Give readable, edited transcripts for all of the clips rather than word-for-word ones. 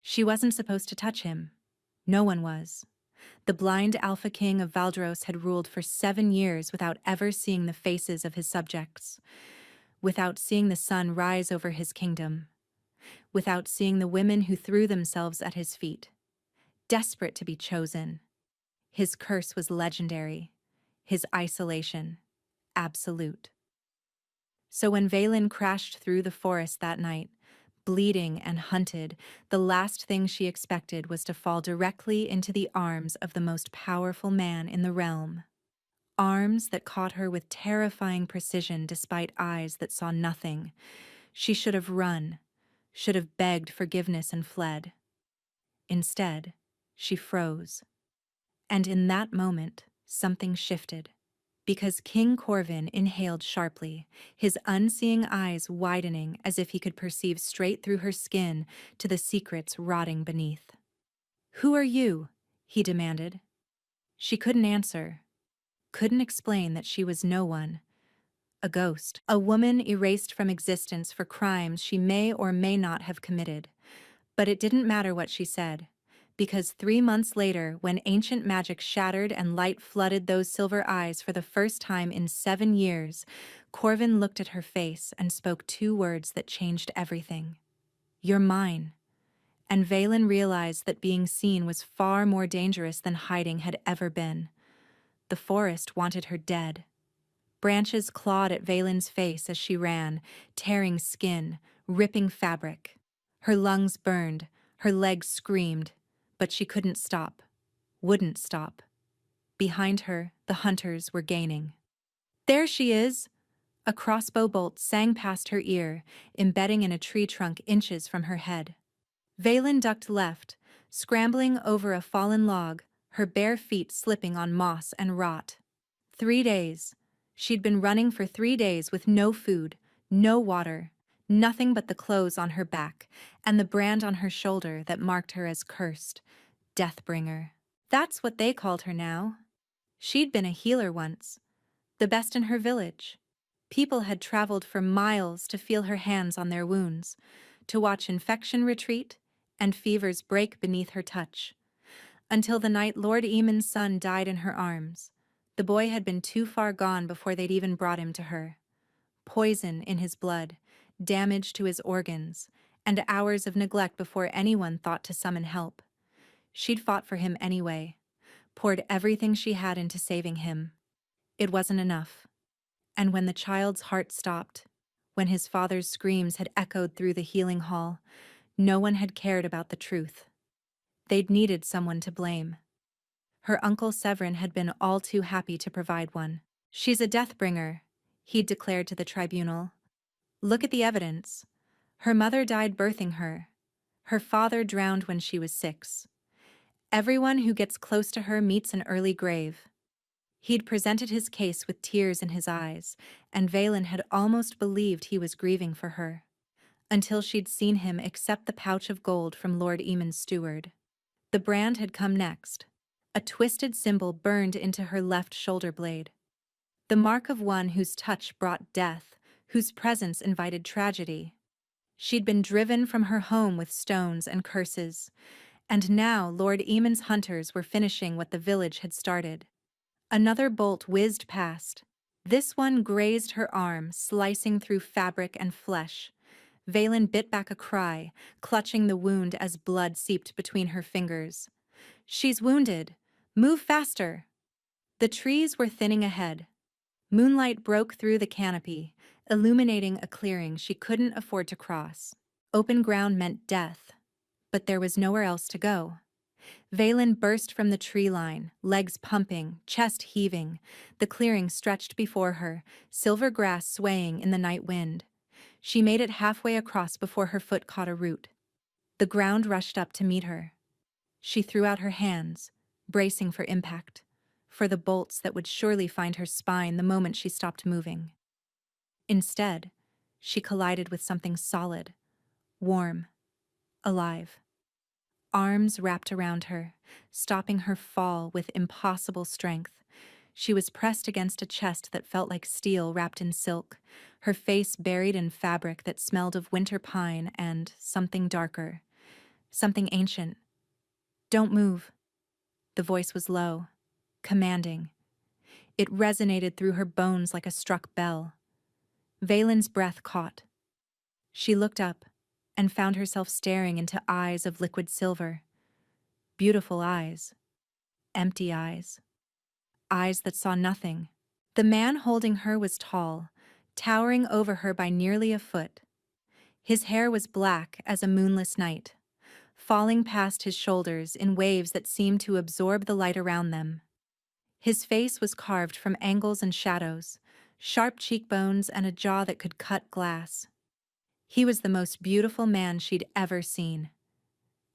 She wasn't supposed to touch him. No one was. The blind Alpha King of Valdros had ruled for 7 years without ever seeing the faces of his subjects, without seeing the sun rise over his kingdom, without seeing the women who threw themselves at his feet, desperate to be chosen. His curse was legendary, his isolation absolute. So when Valen crashed through the forest that night, bleeding and hunted, the last thing she expected was to fall directly into the arms of the most powerful man in the realm. Arms that caught her with terrifying precision despite eyes that saw nothing. She should have run, should have begged forgiveness and fled. Instead, she froze. And in that moment, something shifted. Because King Corvin inhaled sharply, his unseeing eyes widening as if he could perceive straight through her skin to the secrets rotting beneath. "Who are you?" he demanded. She couldn't answer, couldn't explain that she was no one. A ghost, a woman erased from existence for crimes she may or may not have committed. But it didn't matter what she said, because 3 months later, when ancient magic shattered and light flooded those silver eyes for the first time in 7 years, Corvin looked at her face and spoke 2 words that changed everything. "You're mine." And Valen realized that being seen was far more dangerous than hiding had ever been. The forest wanted her dead. Branches clawed at Valen's face as she ran, tearing skin, ripping fabric. Her lungs burned, her legs screamed, but she couldn't stop, wouldn't stop. Behind her, the hunters were gaining. "There she is!" A crossbow bolt sang past her ear, embedding in a tree trunk inches from her head. Valen ducked left, scrambling over a fallen log, her bare feet slipping on moss and rot. 3 days. She'd been running for 3 days with no food, no water, nothing but the clothes on her back and the brand on her shoulder that marked her as cursed, Deathbringer. That's what they called her now. She'd been a healer once, the best in her village. People had traveled for miles to feel her hands on their wounds, to watch infection retreat and fevers break beneath her touch. Until the night Lord Eamon's son died in her arms. The boy had been too far gone before they'd even brought him to her. Poison in his blood, damage to his organs, and hours of neglect before anyone thought to summon help. She'd fought for him anyway, poured everything she had into saving him. It wasn't enough. And when the child's heart stopped, when his father's screams had echoed through the healing hall, no one had cared about the truth. They'd needed someone to blame. Her uncle Severin had been all too happy to provide one. "She's a Deathbringer," he'd declared to the tribunal. "Look at the evidence. Her mother died birthing her. Her father drowned when she was 6. Everyone who gets close to her meets an early grave." He'd presented his case with tears in his eyes, and Valen had almost believed he was grieving for her, until she'd seen him accept the pouch of gold from Lord Eamon's steward. The brand had come next. A twisted symbol burned into her left shoulder blade. The mark of one whose touch brought death, whose presence invited tragedy. She'd been driven from her home with stones and curses, and now Lord Eamon's hunters were finishing what the village had started. Another bolt whizzed past. This one grazed her arm, slicing through fabric and flesh. Valen bit back a cry, clutching the wound as blood seeped between her fingers. "She's wounded! Move faster!" The trees were thinning ahead. Moonlight broke through the canopy, illuminating a clearing she couldn't afford to cross. Open ground meant death, but there was nowhere else to go. Valen burst from the tree line, legs pumping, chest heaving. The clearing stretched before her, silver grass swaying in the night wind. She made it halfway across before her foot caught a root. The ground rushed up to meet her. She threw out her hands, bracing for impact, for the bolts that would surely find her spine the moment she stopped moving. Instead, she collided with something solid, warm, alive. Arms wrapped around her, stopping her fall with impossible strength. She was pressed against a chest that felt like steel wrapped in silk, her face buried in fabric that smelled of winter pine and something darker. something ancient. Don't move. The voice was low, commanding. It resonated through her bones like a struck bell. Valen's breath caught. She looked up and found herself staring into eyes of liquid silver. Beautiful eyes. Empty eyes. Eyes that saw nothing. The man holding her was tall, towering over her by nearly a foot. His hair was black as a moonless night, falling past his shoulders in waves that seemed to absorb the light around them. His face was carved from angles and shadows, sharp cheekbones and a jaw that could cut glass. He was the most beautiful man she'd ever seen.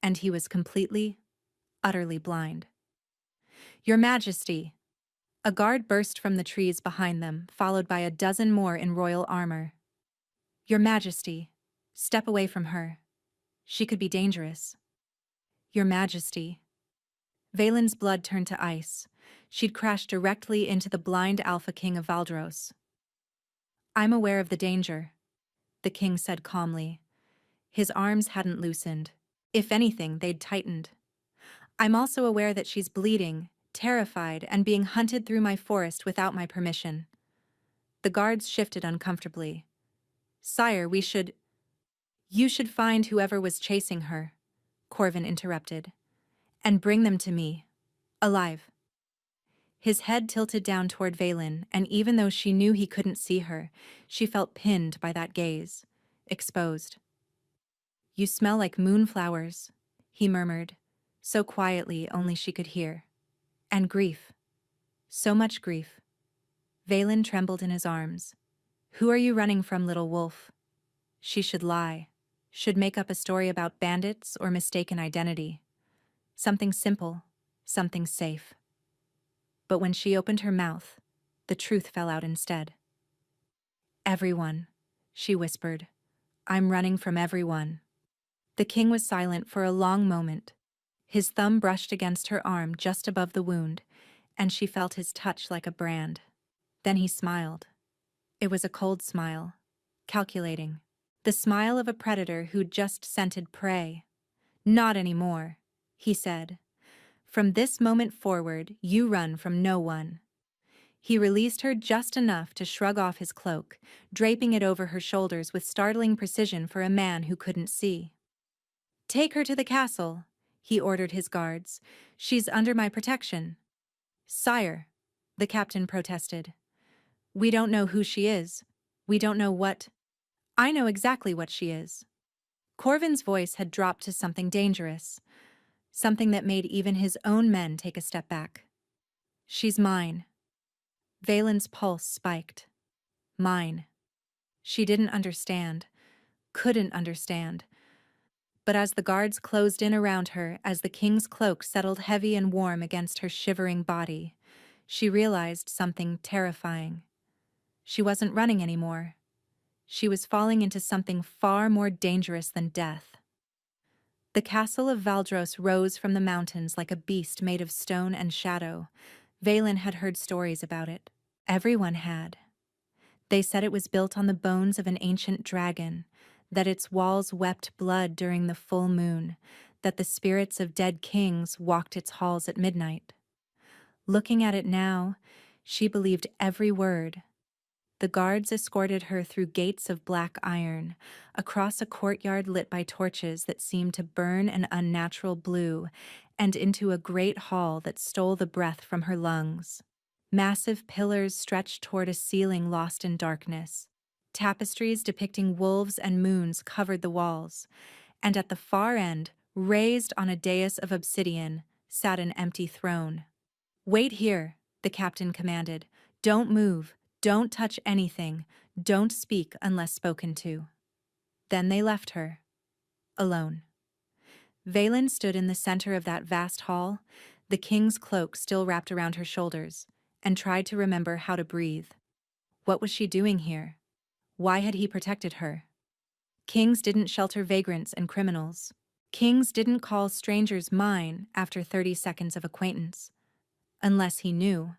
And he was completely, utterly blind. "Your Majesty!" A guard burst from the trees behind them, followed by a dozen more in royal armor. "Your Majesty, step away from her. She could be dangerous." "Your Majesty." Valen's blood turned to ice. She'd crashed directly into the blind Alpha King of Valdros. "I'm aware of the danger," the king said calmly. His arms hadn't loosened. If anything, they'd tightened. "I'm also aware that she's bleeding, terrified, and being hunted through my forest without my permission." The guards shifted uncomfortably. "Sire, You should find whoever was chasing her," Corvin interrupted, "and bring them to me, alive." His head tilted down toward Valen, and even though she knew he couldn't see her, she felt pinned by that gaze, exposed. "You smell like moonflowers," he murmured, so quietly only she could hear. "And grief. So much grief." Valen trembled in his arms. "Who are you running from, little wolf?" She should lie, should make up a story about bandits or mistaken identity. Something simple, something safe. But when she opened her mouth, the truth fell out instead. "Everyone," she whispered. "I'm running from everyone." The king was silent for a long moment. His thumb brushed against her arm just above the wound, and she felt his touch like a brand. Then he smiled. It was a cold smile, calculating. The smile of a predator who'd just scented prey. "Not anymore," he said. "From this moment forward, you run from no one." He released her just enough to shrug off his cloak, draping it over her shoulders with startling precision for a man who couldn't see. "Take her to the castle," he ordered his guards. "She's under my protection." "Sire," the captain protested. "We don't know who she is. We don't know what—" "I know exactly what she is." Corvin's voice had dropped to something dangerous, something that made even his own men take a step back. "She's mine." Valen's pulse spiked. Mine. She didn't understand, couldn't understand. But as the guards closed in around her, as the king's cloak settled heavy and warm against her shivering body, she realized something terrifying. She wasn't running anymore. She was falling into something far more dangerous than death. The castle of Valdros rose from the mountains like a beast made of stone and shadow. Valen had heard stories about it. Everyone had. They said it was built on the bones of an ancient dragon, that its walls wept blood during the full moon, that the spirits of dead kings walked its halls at midnight. Looking at it now, she believed every word. The guards escorted her through gates of black iron, across a courtyard lit by torches that seemed to burn an unnatural blue, and into a great hall that stole the breath from her lungs. Massive pillars stretched toward a ceiling lost in darkness. Tapestries depicting wolves and moons covered the walls, and at the far end, raised on a dais of obsidian, sat an empty throne. "Wait here," the captain commanded. "Don't move. Don't touch anything. Don't speak unless spoken to." Then they left her, alone. Valen stood in the center of that vast hall, the king's cloak still wrapped around her shoulders, and tried to remember how to breathe. What was she doing here? Why had he protected her? Kings didn't shelter vagrants and criminals. Kings didn't call strangers mine after 30 seconds of acquaintance. Unless he knew.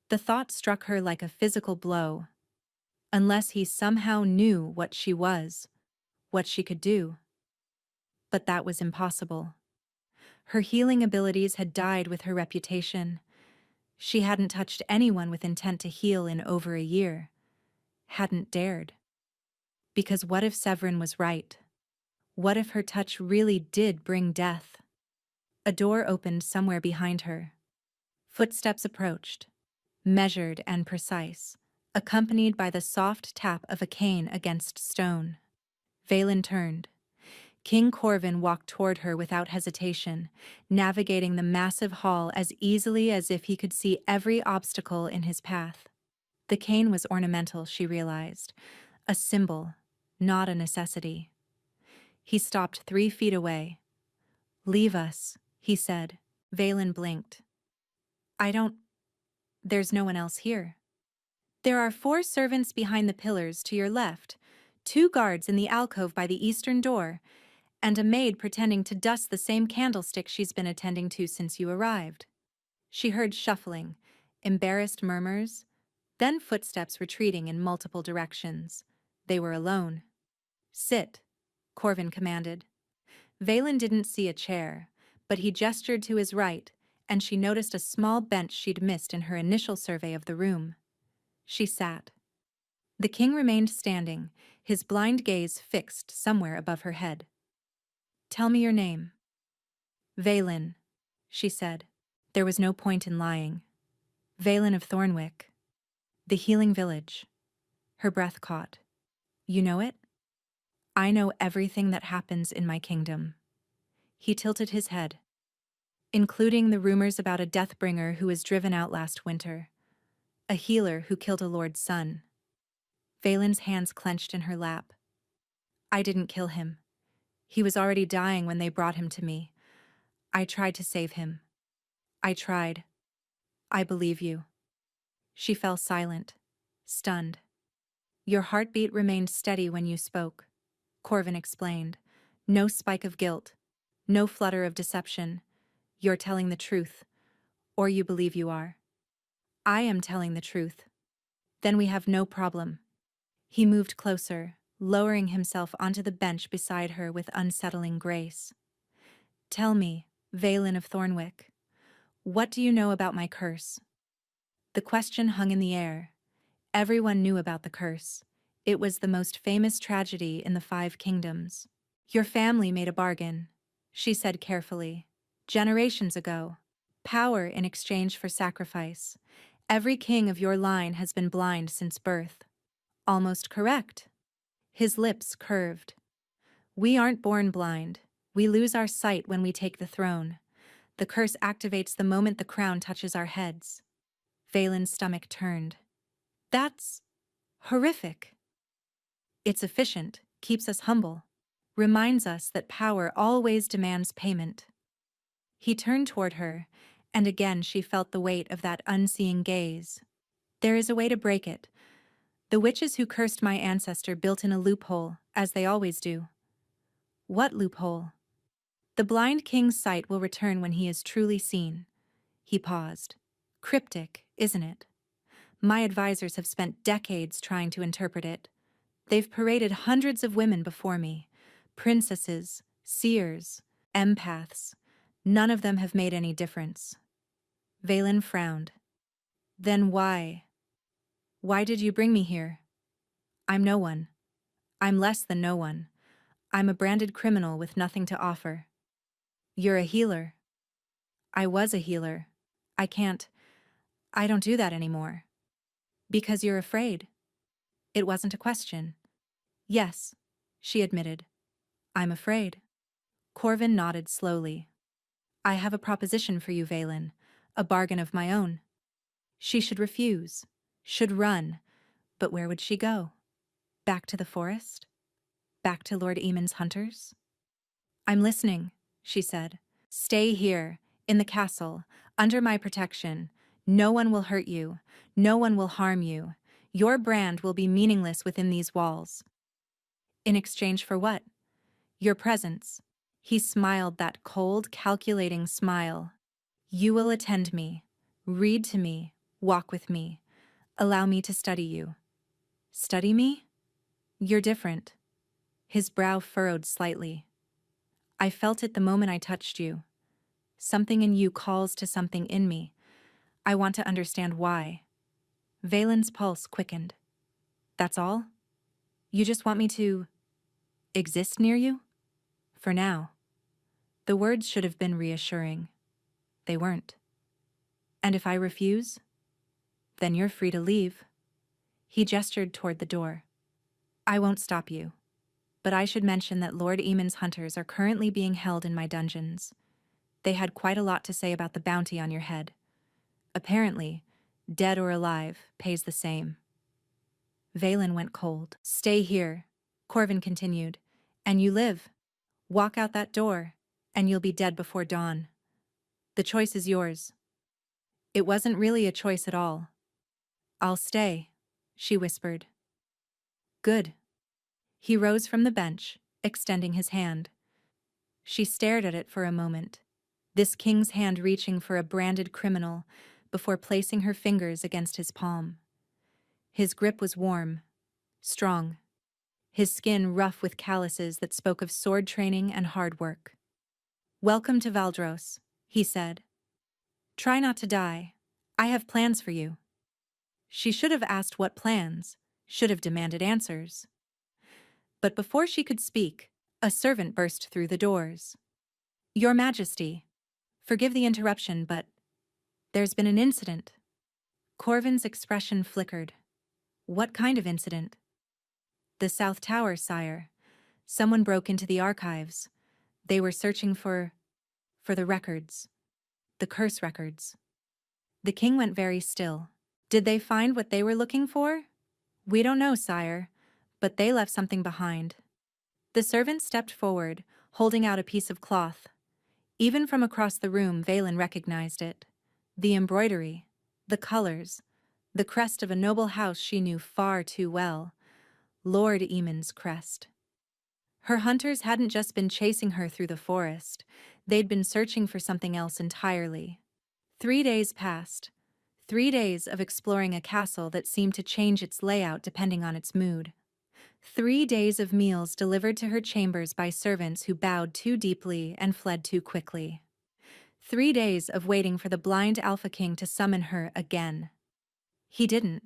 The thought struck her like a physical blow. Unless he somehow knew what she was, what she could do. but that was impossible. Her healing abilities had died with her reputation. She hadn't touched anyone with intent to heal in over a year. Hadn't dared. Because what if Severin was right? What if her touch really did bring death? A door opened somewhere behind her. Footsteps approached, measured and precise, accompanied by the soft tap of a cane against stone. Valen turned. King Corvin walked toward her without hesitation, navigating the massive hall as easily as if he could see every obstacle in his path. The cane was ornamental, she realized, a symbol, not a necessity. He stopped 3 feet away. "Leave us," he said. Valen blinked. There's no one else here." "There are 4 servants behind the pillars to your left, 2 guards in the alcove by the eastern door, and a maid pretending to dust the same candlestick she's been attending to since you arrived." She heard shuffling, embarrassed murmurs, then footsteps retreating in multiple directions. They were alone. "Sit," Corvin commanded. Valen didn't see a chair, but he gestured to his right, and she noticed a small bench she'd missed in her initial survey of the room. She sat. The king remained standing, his blind gaze fixed somewhere above her head. "Tell me your name." "Valen," she said. There was no point in lying. "Valen of Thornwick. The Healing Village." Her breath caught. "You know it?" "I know everything that happens in my kingdom." He tilted his head. "Including the rumors about a Deathbringer who was driven out last winter. A healer who killed a lord's son." Valen's hands clenched in her lap. "I didn't kill him. He was already dying when they brought him to me. I tried to save him. I tried. I believe you." She fell silent, stunned. "Your heartbeat remained steady when you spoke," Corvin explained. "No spike of guilt. No flutter of deception. You're telling the truth. Or you believe you are." "I am telling the truth." "Then we have no problem." He moved closer, lowering himself onto the bench beside her with unsettling grace. "Tell me, Valen of Thornwick, what do you know about my curse?" The question hung in the air. Everyone knew about the curse. It was the most famous tragedy in the 5 kingdoms. "Your family made a bargain," she said carefully. "Generations ago. Power in exchange for sacrifice. Every king of your line has been blind since birth." "Almost correct." His lips curved. "We aren't born blind. We lose our sight when we take the throne. The curse activates the moment the crown touches our heads." Valen's stomach turned. "That's horrific." "It's efficient, keeps us humble, reminds us that power always demands payment." He turned toward her, and again she felt the weight of that unseeing gaze. "There is a way to break it. The witches who cursed my ancestor built in a loophole, as they always do." "What loophole?" "The blind king's sight will return when he is truly seen." He paused. "Cryptic, isn't it? My advisors have spent decades trying to interpret it. They've paraded hundreds of women before me. Princesses, seers, empaths. None of them have made any difference." Valen frowned. "Then why? Why did you bring me here?" "I'm no one. I'm less than no one. I'm a branded criminal with nothing to offer." "You're a healer." "I was a healer. I don't do that anymore." "Because you're afraid." It wasn't a question. "Yes," she admitted. "I'm afraid." Corvin nodded slowly. "I have a proposition for you, Valen. A bargain of my own." She should refuse. Should run. But where would she go? Back to the forest? Back to Lord Eamon's hunters? "I'm listening," she said. "Stay here, in the castle, under my protection. No one will hurt you. No one will harm you. Your brand will be meaningless within these walls." "In exchange for what?" "Your presence." He smiled that cold, calculating smile. "You will attend me, read to me, walk with me, allow me to study you." "Study me?" "You're different." His brow furrowed slightly. I felt it the moment I touched you. Something in you calls to something in me. I want to understand why. Valen's pulse quickened. That's all? You just want me to exist near you? For now. The words should have been reassuring. They weren't. And if I refuse? Then you're free to leave. He gestured toward the door. I won't stop you. But I should mention that Lord Eamon's hunters are currently being held in my dungeons. They had quite a lot to say about the bounty on your head. Apparently, dead or alive, pays the same. Valen went cold. Stay here, Corvin continued. And you live. Walk out that door, and you'll be dead before dawn. The choice is yours. It wasn't really a choice at all. I'll stay, she whispered. Good. He rose from the bench, extending his hand. She stared at it for a moment, this king's hand reaching for a branded criminal before placing her fingers against his palm. His grip was warm, strong, his skin rough with calluses that spoke of sword training and hard work. Welcome to Valdros, he said. Try not to die. I have plans for you. She should have asked what plans, should have demanded answers. But before she could speak, a servant burst through the doors. Your Majesty, forgive the interruption, but there's been an incident. Corvin's expression flickered. What kind of incident? The South Tower, sire. Someone broke into the archives. They were searching for the records. The curse records. The king went very still. Did they find what they were looking for? We don't know, sire, but they left something behind. The servant stepped forward, holding out a piece of cloth. Even from across the room, Valen recognized it. The embroidery, the colors, the crest of a noble house she knew far too well. Lord Eamon's crest. Her hunters hadn't just been chasing her through the forest. They'd been searching for something else entirely. 3 days passed. 3 days of exploring a castle that seemed to change its layout depending on its mood. 3 days of meals delivered to her chambers by servants who bowed too deeply and fled too quickly. 3 days of waiting for the blind Alpha King to summon her again. He didn't.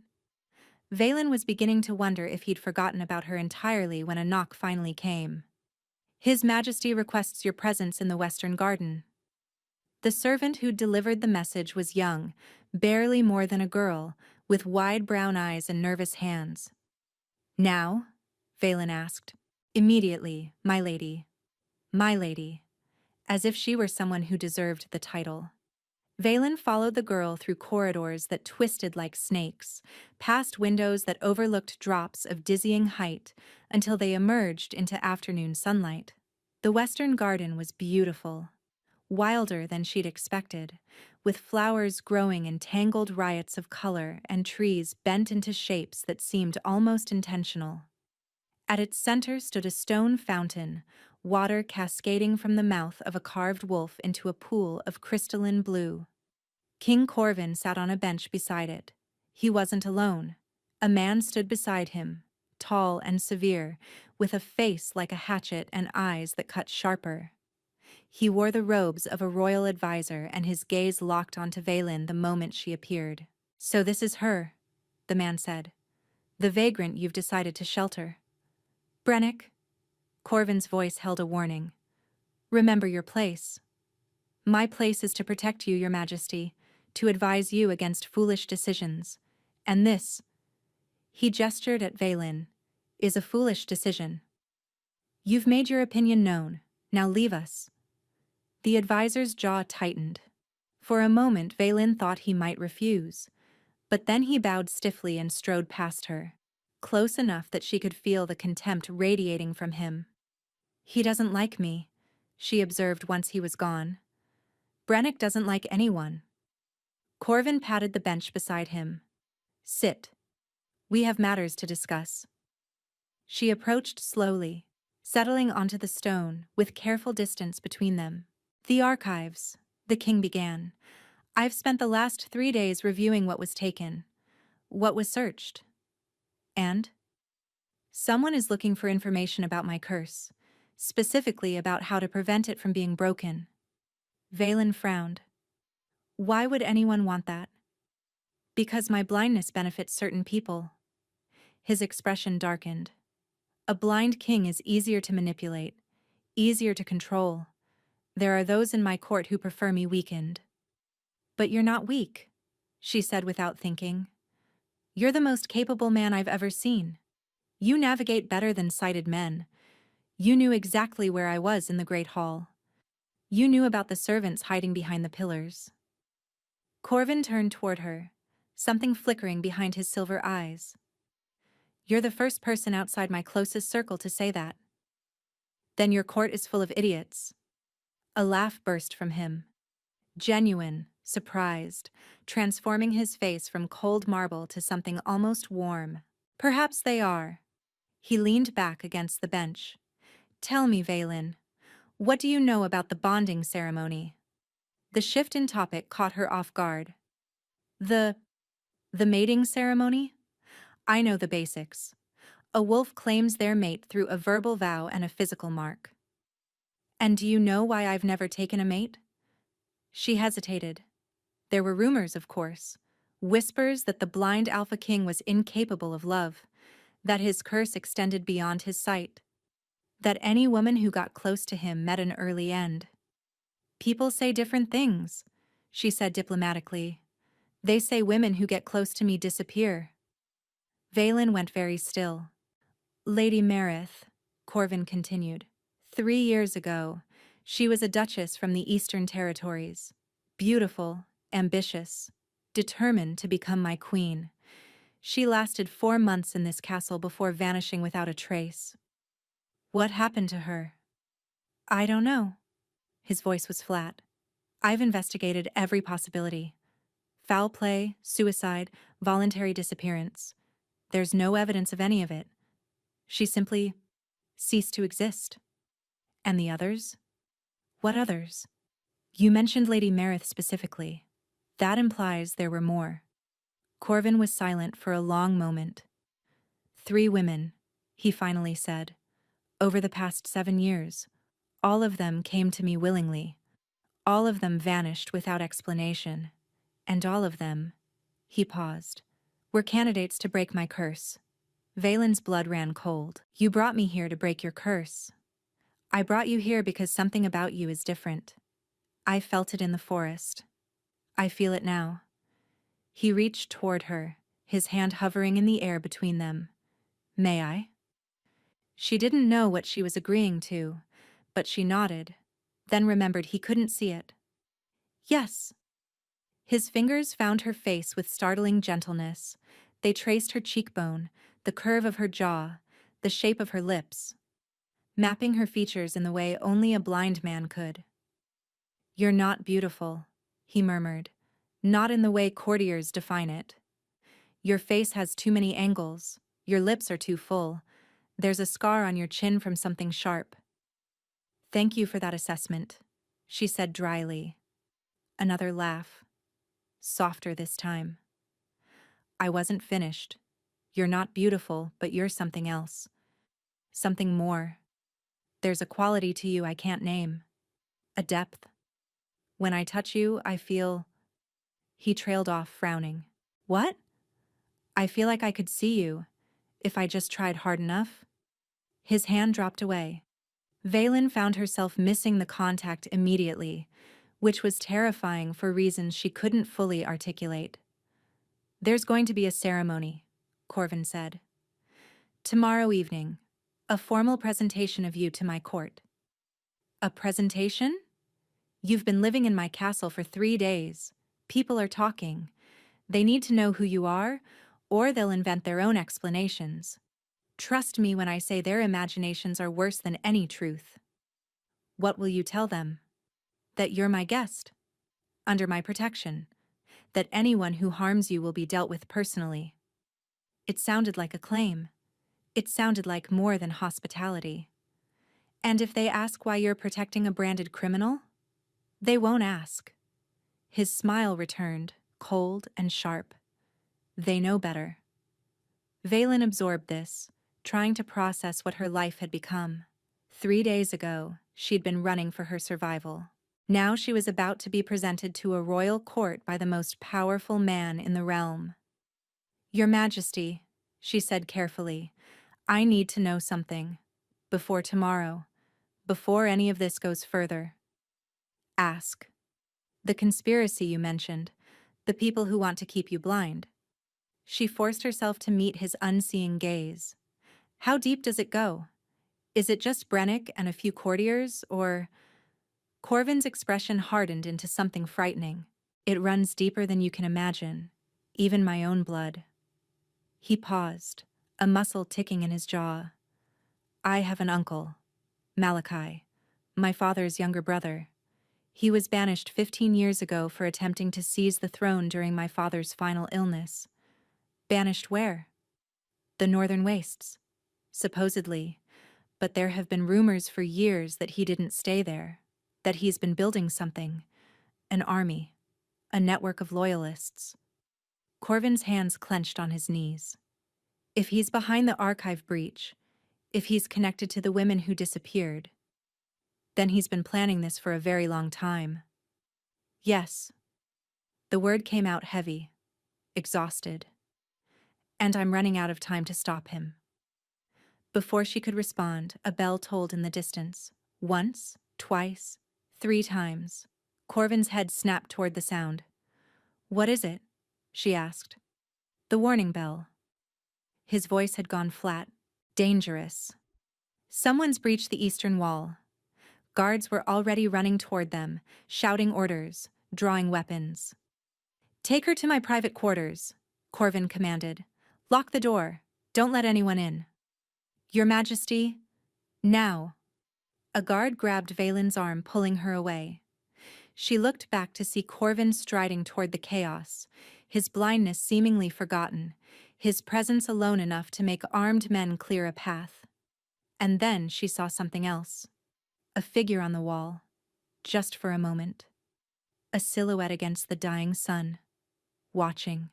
Valen was beginning to wonder if he'd forgotten about her entirely when a knock finally came. His Majesty requests your presence in the Western Garden. The servant who'd delivered the message was young, barely more than a girl, with wide brown eyes and nervous hands. Now? Valen asked. Immediately, my lady. My lady. As if she were someone who deserved the title. Valen followed the girl through corridors that twisted like snakes, past windows that overlooked drops of dizzying height, until they emerged into afternoon sunlight. The Western Garden was beautiful, wilder than she'd expected, with flowers growing in tangled riots of color and trees bent into shapes that seemed almost intentional. At its center stood a stone fountain, water cascading from the mouth of a carved wolf into a pool of crystalline blue. King Corvin sat on a bench beside it. He wasn't alone. A man stood beside him, tall and severe, with a face like a hatchet and eyes that cut sharper. He wore the robes of a royal advisor, and his gaze locked onto Valen the moment she appeared. So this is her, the man said. The vagrant you've decided to shelter. Brennick, Corvin's voice held a warning. Remember your place. My place is to protect you, your Majesty, to advise you against foolish decisions. And this, he gestured at Valen, is a foolish decision. You've made your opinion known. Now leave us. The advisor's jaw tightened. For a moment, Valen thought he might refuse, but then he bowed stiffly and strode past her, close enough that she could feel the contempt radiating from him. He doesn't like me, she observed once he was gone. Brennick doesn't like anyone. Corvin patted the bench beside him. Sit. We have matters to discuss. She approached slowly, settling onto the stone with careful distance between them. The archives, the king began. I've spent the last 3 days reviewing what was taken, what was searched. And? Someone is looking for information about my curse. specifically about how to prevent it from being broken. Valen frowned. Why would anyone want that? Because my blindness benefits certain people. His expression darkened. A blind king is easier to manipulate, easier to control. There are those in my court who prefer me weakened. But you're not weak, she said without thinking. You're the most capable man I've ever seen. You navigate better than sighted men. You knew exactly where I was in the Great Hall. You knew about the servants hiding behind the pillars. Corvin turned toward her, something flickering behind his silver eyes. You're the first person outside my closest circle to say that. Then your court is full of idiots. A laugh burst from him. Genuine, surprised, transforming his face from cold marble to something almost warm. Perhaps they are. He leaned back against the bench. Tell me, Valen, what do you know about the bonding ceremony? The shift in topic caught her off guard. The mating ceremony? I know the basics. A wolf claims their mate through a verbal vow and a physical mark. And do you know why I've never taken a mate? She hesitated. There were rumors, of course. Whispers that the blind Alpha King was incapable of love, that his curse extended beyond his sight, that any woman who got close to him met an early end. People say different things, she said diplomatically. They say women who get close to me disappear. Valen went very still. Lady Meredith, Corvin continued. 3 years ago, she was a duchess from the Eastern Territories. Beautiful, ambitious, determined to become my queen. She lasted 4 months in this castle before vanishing without a trace. What happened to her? I don't know. His voice was flat. I've investigated every possibility. Foul play, suicide, voluntary disappearance. There's no evidence of any of it. She simply ceased to exist. And the others? What others? You mentioned Lady Meredith specifically. That implies there were more. Corvin was silent for a long moment. 3 women, he finally said. Over the past 7 years, all of them came to me willingly. All of them vanished without explanation. And all of them, he paused, were candidates to break my curse. Valen's blood ran cold. You brought me here to break your curse. I brought you here because something about you is different. I felt it in the forest. I feel it now. He reached toward her, his hand hovering in the air between them. May I? She didn't know what she was agreeing to, but she nodded, then remembered he couldn't see it. Yes. His fingers found her face with startling gentleness. They traced her cheekbone, the curve of her jaw, the shape of her lips, mapping her features in the way only a blind man could. You're not beautiful, he murmured, not in the way courtiers define it. Your face has too many angles, your lips are too full, there's a scar on your chin from something sharp. Thank you for that assessment, she said dryly. Another laugh, softer this time. I wasn't finished. You're not beautiful, but you're something else. Something more. There's a quality to you I can't name. A depth. When I touch you, I feel... He trailed off, frowning. What? I feel like I could see you, if I just tried hard enough. His hand dropped away. Valen found herself missing the contact immediately, which was terrifying for reasons she couldn't fully articulate. There's going to be a ceremony, Corvin said. Tomorrow evening, a formal presentation of you to my court. A presentation? You've been living in my castle for 3 days. People are talking. They need to know who you are, or they'll invent their own explanations. Trust me when I say their imaginations are worse than any truth. What will you tell them? That you're my guest, under my protection, that anyone who harms you will be dealt with personally. It sounded like a claim. It sounded like more than hospitality. And if they ask why you're protecting a branded criminal, they won't ask. His smile returned, cold and sharp. They know better. Valen absorbed this, trying to process what her life had become. 3 days ago, she'd been running for her survival. Now she was about to be presented to a royal court by the most powerful man in the realm. "Your Majesty," she said carefully, "I need to know something. Before tomorrow. Before any of this goes further." "Ask." "The conspiracy you mentioned. The people who want to keep you blind." She forced herself to meet his unseeing gaze. "How deep does it go? Is it just Brennick and a few courtiers, or—" Corvin's expression hardened into something frightening. "It runs deeper than you can imagine, even my own blood." He paused, a muscle ticking in his jaw. "I have an uncle, Malachi, my father's younger brother. He was banished 15 years ago for attempting to seize the throne during my father's final illness." "Banished where?" "The Northern Wastes, supposedly, but there have been rumors for years that he didn't stay there, that he's been building something, an army, a network of loyalists." Corvin's hands clenched on his knees. "If he's behind the archive breach, if he's connected to the women who disappeared, then he's been planning this for a very long time." "Yes." The word came out heavy, exhausted. "And I'm running out of time to stop him." Before she could respond, a bell tolled in the distance. Once, twice, 3 times. Corvin's head snapped toward the sound. "What is it?" she asked. "The warning bell." His voice had gone flat. "Dangerous. Someone's breached the eastern wall." Guards were already running toward them, shouting orders, drawing weapons. "Take her to my private quarters," Corvin commanded. "Lock the door. Don't let anyone in." "Your Majesty, now." A guard grabbed Valen's arm, pulling her away. She looked back to see Corvin striding toward the chaos, his blindness seemingly forgotten, his presence alone enough to make armed men clear a path. And then she saw something else. A figure on the wall, just for a moment. A silhouette against the dying sun, watching,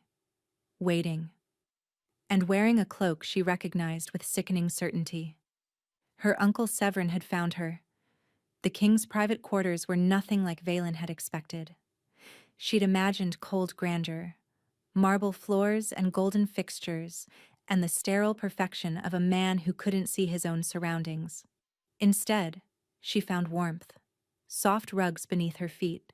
waiting. And wearing a cloak she recognized with sickening certainty. Her uncle Severin had found her. The king's private quarters were nothing like Valen had expected. She'd imagined cold grandeur, marble floors and golden fixtures, and the sterile perfection of a man who couldn't see his own surroundings. Instead, she found warmth, soft rugs beneath her feet,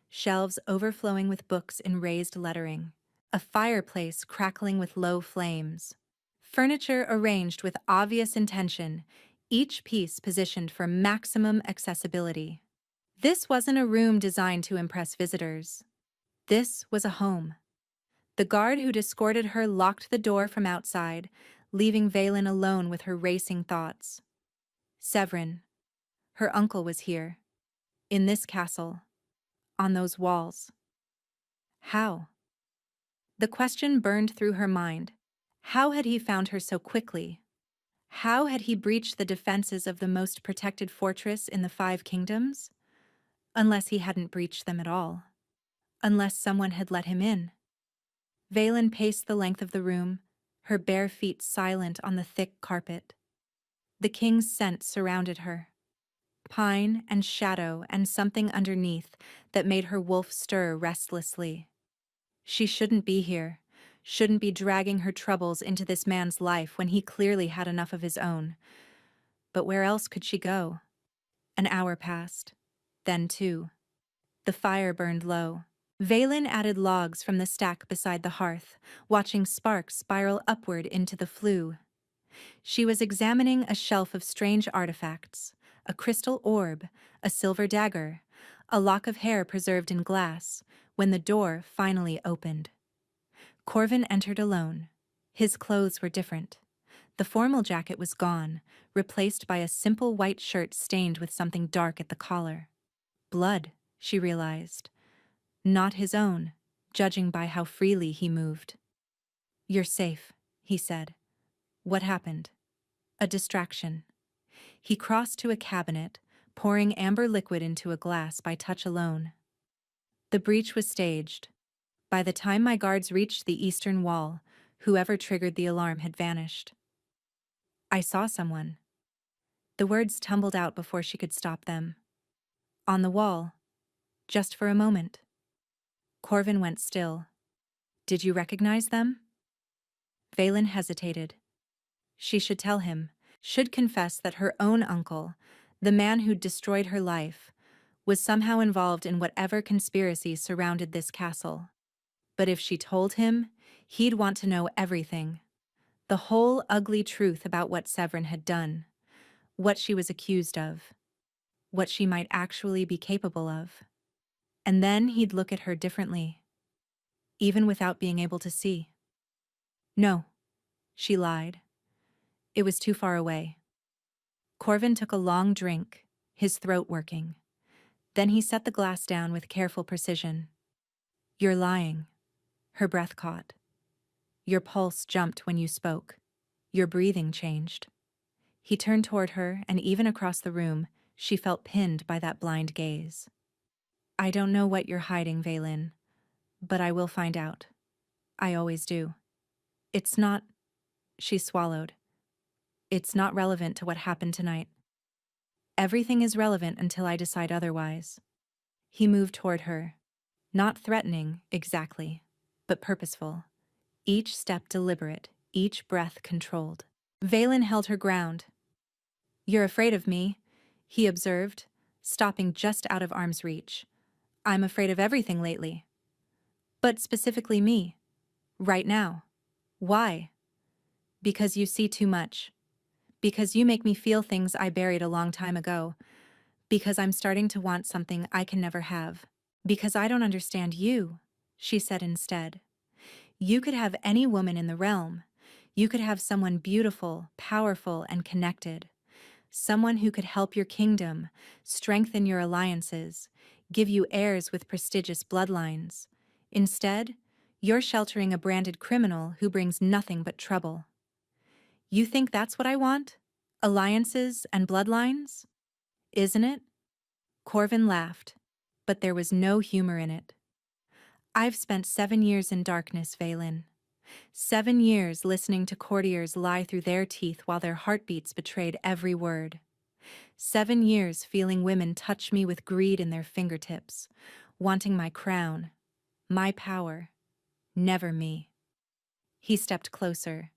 shelves overflowing with books in raised lettering, a fireplace crackling with low flames, furniture arranged with obvious intention, each piece positioned for maximum accessibility. This wasn't a room designed to impress visitors. This was a home. The guard who'd escorted her locked the door from outside, leaving Valen alone with her racing thoughts. Severin, her uncle, was here. In this castle. On those walls. How? The question burned through her mind. How had he found her so quickly? How had he breached the defenses of the most protected fortress in the 5 Kingdoms? Unless he hadn't breached them at all. Unless someone had let him in. Valen paced the length of the room, her bare feet silent on the thick carpet. The king's scent surrounded her. Pine and shadow and something underneath that made her wolf stir restlessly. She shouldn't be here, shouldn't be dragging her troubles into this man's life when he clearly had enough of his own. But where else could she go? An hour passed. Then 2. The fire burned low. Valen added logs from the stack beside the hearth, watching sparks spiral upward into the flue. She was examining a shelf of strange artifacts, a crystal orb, a silver dagger, a lock of hair preserved in glass, when the door finally opened. Corvin entered alone. His clothes were different. The formal jacket was gone, replaced by a simple white shirt stained with something dark at the collar. Blood, she realized. Not his own, judging by how freely he moved. "You're safe," he said. "What happened?" "A distraction." He crossed to a cabinet, pouring amber liquid into a glass by touch alone. "The breach was staged. By the time my guards reached the eastern wall, whoever triggered the alarm had vanished." "I saw someone." The words tumbled out before she could stop them. On the wall, just for a moment. Corvin went still. Did you recognize them? Valen hesitated. She should tell him, should confess that her own uncle, the man who'd destroyed her life, was somehow involved in whatever conspiracy surrounded this castle. But if she told him, he'd want to know everything. The whole ugly truth about what Severin had done, what she was accused of, what she might actually be capable of. And then he'd look at her differently, even without being able to see. No, she lied. It was too far away. Corvin took a long drink, his throat working. Then he set the glass down with careful precision. You're lying. Her breath caught. Your pulse jumped when you spoke. Your breathing changed. He turned toward her, and even across the room, she felt pinned by that blind gaze. I don't know what you're hiding, Valen, but I will find out. I always do. It's not... She swallowed. It's not relevant to what happened tonight. Everything is relevant until I decide otherwise. He moved toward her. Not threatening, exactly, but purposeful. Each step deliberate, each breath controlled. Valen held her ground. You're afraid of me, he observed, stopping just out of arm's reach. I'm afraid of everything lately. But specifically me. Right now. Why? Because you see too much. Because you make me feel things I buried a long time ago. Because I'm starting to want something I can never have. Because I don't understand you, she said instead. You could have any woman in the realm. You could have someone beautiful, powerful, and connected. Someone who could help your kingdom, strengthen your alliances, give you heirs with prestigious bloodlines. Instead, you're sheltering a branded criminal who brings nothing but trouble. You think that's what I want? Alliances and bloodlines? Isn't it? Corvin laughed, but there was no humor in it. I've spent 7 years in darkness, Valen. 7 years listening to courtiers lie through their teeth while their heartbeats betrayed every word. 7 years feeling women touch me with greed in their fingertips, wanting my crown, my power, never me. He stepped closer,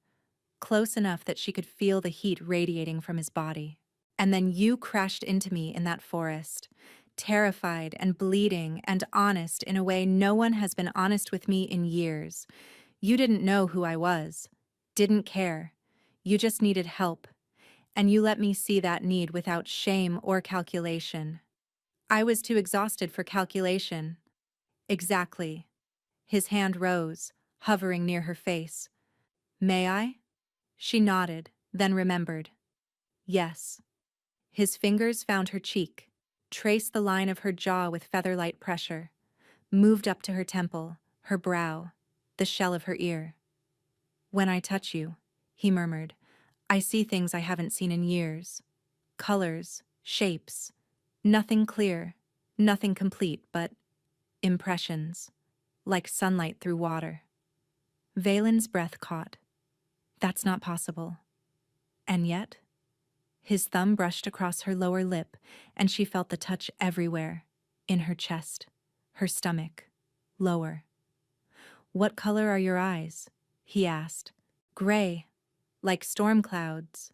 close enough that she could feel the heat radiating from his body. And then you crashed into me in that forest, terrified and bleeding and honest in a way no one has been honest with me in years. You didn't know who I was, didn't care. You just needed help, and you let me see that need without shame or calculation. I was too exhausted for calculation. Exactly. His hand rose, hovering near her face. May I? She nodded, then remembered. Yes. His fingers found her cheek, traced the line of her jaw with feather-light pressure, moved up to her temple, her brow, the shell of her ear. When I touch you, he murmured, I see things I haven't seen in years. Colors, shapes, nothing clear, nothing complete, but impressions, like sunlight through water. Valen's breath caught. That's not possible. And yet, his thumb brushed across her lower lip, and she felt the touch everywhere, in her chest, her stomach, lower. What color are your eyes? He asked. Gray, like storm clouds.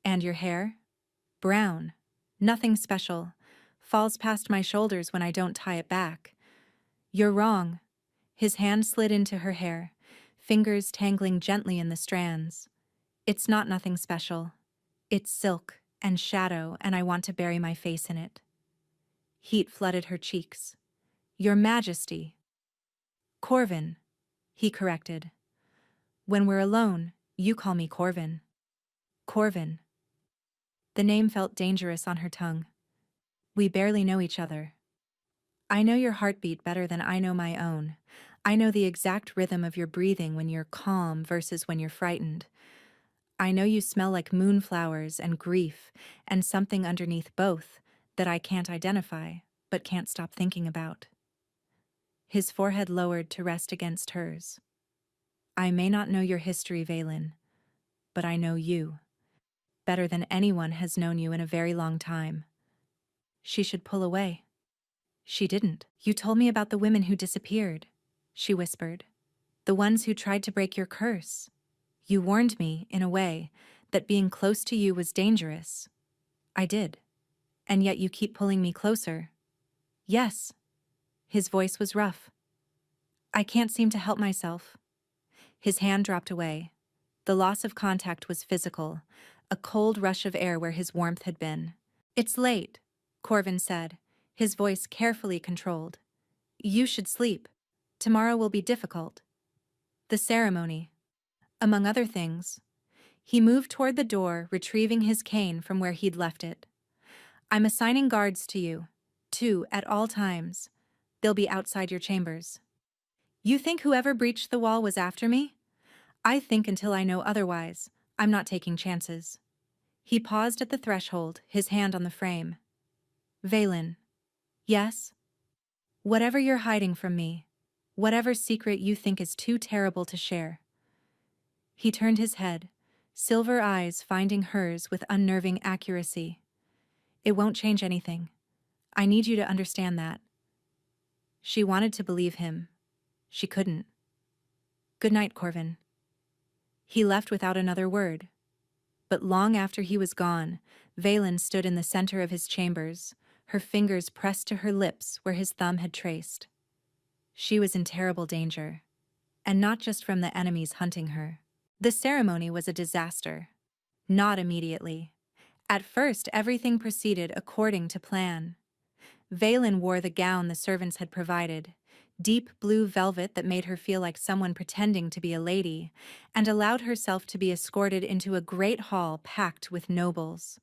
And your hair? Brown. Nothing special. Falls past my shoulders when I don't tie it back. You're wrong. His hand slid into her hair, fingers tangling gently in the strands. It's not nothing special. It's silk and shadow, and I want to bury my face in it. Heat flooded her cheeks. Your Majesty. Corvin, he corrected. When we're alone, you call me Corvin. Corvin. The name felt dangerous on her tongue. We barely know each other. I know your heartbeat better than I know my own. I know the exact rhythm of your breathing when you're calm versus when you're frightened. I know you smell like moonflowers and grief and something underneath both that I can't identify but can't stop thinking about. His forehead lowered to rest against hers. I may not know your history, Valen, but I know you. better than anyone has known you in a very long time. She should pull away. She didn't. You told me about the women who disappeared, she whispered. The ones who tried to break your curse. You warned me, in a way, that being close to you was dangerous. I did. And yet you keep pulling me closer. Yes. His voice was rough. I can't seem to help myself. His hand dropped away. The loss of contact was physical, a cold rush of air where his warmth had been. It's late, Corvin said, his voice carefully controlled. You should sleep. Tomorrow will be difficult. The ceremony. Among other things. He moved toward the door, retrieving his cane from where he'd left it. I'm assigning guards to you. 2 at all times. They'll be outside your chambers. You think whoever breached the wall was after me? I think until I know otherwise, I'm not taking chances. He paused at the threshold, his hand on the frame. Valen. Yes? Whatever you're hiding from me, whatever secret you think is too terrible to share. He turned his head, silver eyes finding hers with unnerving accuracy. It won't change anything. I need you to understand that. She wanted to believe him. She couldn't. Good night, Corvin. He left without another word. But long after he was gone, Valen stood in the center of his chambers, her fingers pressed to her lips where his thumb had traced. She was in terrible danger. And not just from the enemies hunting her. The ceremony was a disaster. Not immediately. At first, everything proceeded according to plan. Valen wore the gown the servants had provided, deep blue velvet that made her feel like someone pretending to be a lady, and allowed herself to be escorted into a great hall packed with nobles.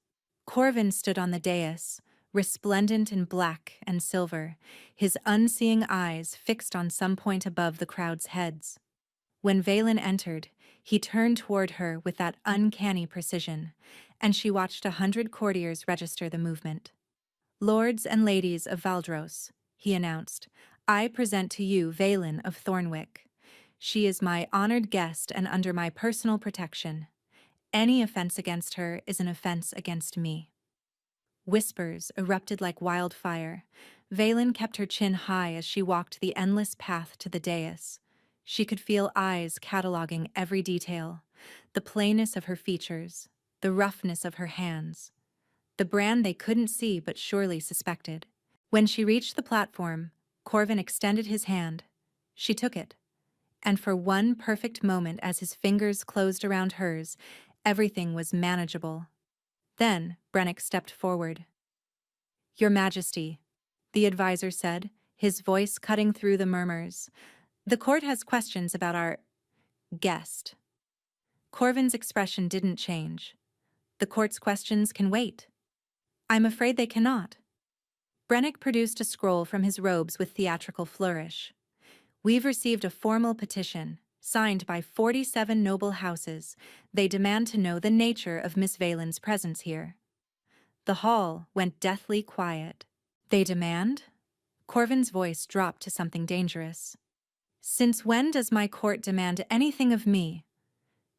Corvin stood on the dais, resplendent in black and silver, his unseeing eyes fixed on some point above the crowd's heads. When Valen entered, he turned toward her with that uncanny precision, and she watched 100 courtiers register the movement. Lords and ladies of Valdros, he announced, I present to you Valen of Thornwick. She is my honored guest and under my personal protection. Any offense against her is an offense against me. Whispers erupted like wildfire. Valen kept her chin high as she walked the endless path to the dais. She could feel eyes cataloging every detail, the plainness of her features, the roughness of her hands, the brand they couldn't see but surely suspected. When she reached the platform, Corvin extended his hand. She took it, and for one perfect moment as his fingers closed around hers, everything was manageable. Then Brennick stepped forward. Your Majesty, the advisor said, his voice cutting through the murmurs. The court has questions about our guest. Corvin's expression didn't change. The court's questions can wait. I'm afraid they cannot. Brennick produced a scroll from his robes with theatrical flourish. We've received a formal petition, signed by 47 noble houses. They demand to know the nature of Miss Valen's presence here. The hall went deathly quiet. They demand? Corvin's voice dropped to something dangerous. Since when does my court demand anything of me?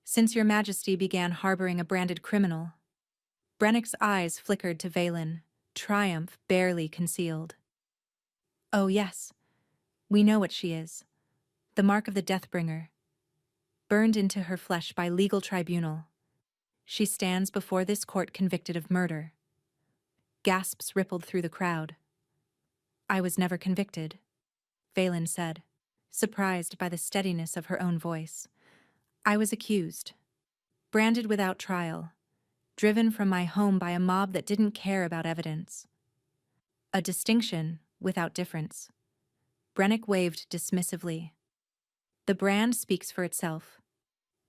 Since your Majesty began harboring a branded criminal. Brennick's eyes flickered to Valen, triumph barely concealed. Oh yes, we know what she is. The mark of the Deathbringer. Burned into her flesh by legal tribunal. She stands before this court convicted of murder. Gasps rippled through the crowd. I was never convicted, Valen said, surprised by the steadiness of her own voice. I was accused, branded without trial, driven from my home by a mob that didn't care about evidence. A distinction without difference. Brennick waved dismissively. The brand speaks for itself.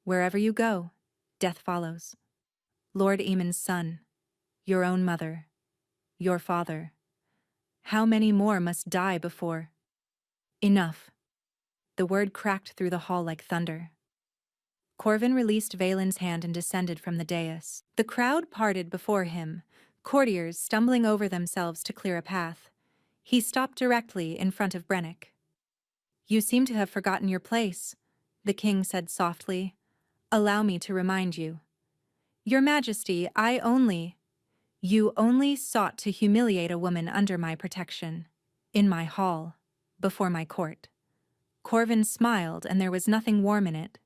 Wherever you go, death follows. Lord Eamon's son, your own mother, your father. How many more must die before? Enough. The word cracked through the hall like thunder. Corvin released Valen's hand and descended from the dais. The crowd parted before him, courtiers stumbling over themselves to clear a path. He stopped directly in front of Brennick. You seem to have forgotten your place, the king said softly. Allow me to remind you. Your Majesty, you only sought to humiliate a woman under my protection. In my hall. Before my court. Corvin smiled, and there was nothing warm in it.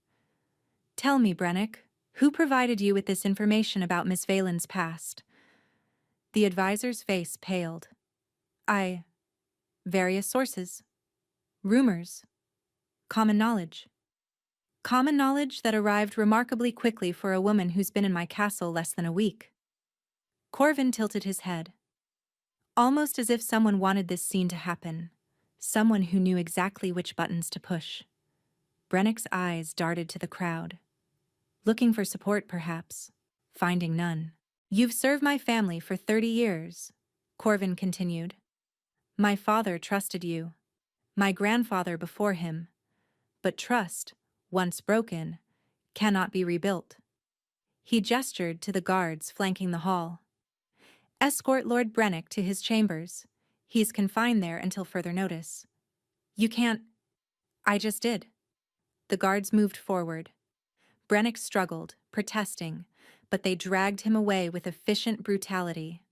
Tell me, Brennick, who provided you with this information about Miss Valen's past? The advisor's face paled. Various sources. Rumors. Common knowledge. Common knowledge that arrived remarkably quickly for a woman who's been in my castle less than a week. Corvin tilted his head. Almost as if someone wanted this scene to happen. Someone who knew exactly which buttons to push. Brennick's eyes darted to the crowd. Looking for support, perhaps. Finding none. You've served my family for 30 years, Corvin continued. My father trusted you. My grandfather before him. But trust, once broken, cannot be rebuilt. He gestured to the guards flanking the hall. Escort Lord Brennick to his chambers. He's confined there until further notice. You can't. I just did. The guards moved forward. Brennick struggled, protesting, but they dragged him away with efficient brutality.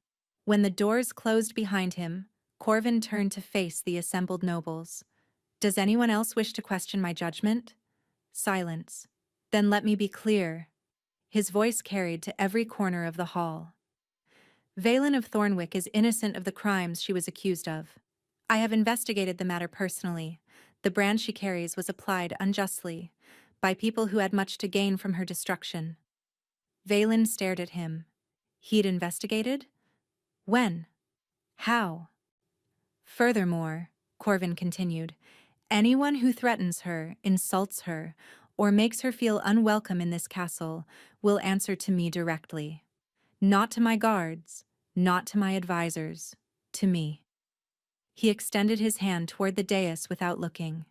When the doors closed behind him, Corvin turned to face the assembled nobles. Does anyone else wish to question my judgment? Silence. Then let me be clear. His voice carried to every corner of the hall. Valen of Thornwick is innocent of the crimes she was accused of. I have investigated the matter personally. The brand she carries was applied unjustly, by people who had much to gain from her destruction. Valen stared at him. He'd investigated? When? How? Furthermore, Corvin continued, anyone who threatens her, insults her, or makes her feel unwelcome in this castle will answer to me directly. Not to my guards, not to my advisors, to me. He extended his hand toward the dais without looking.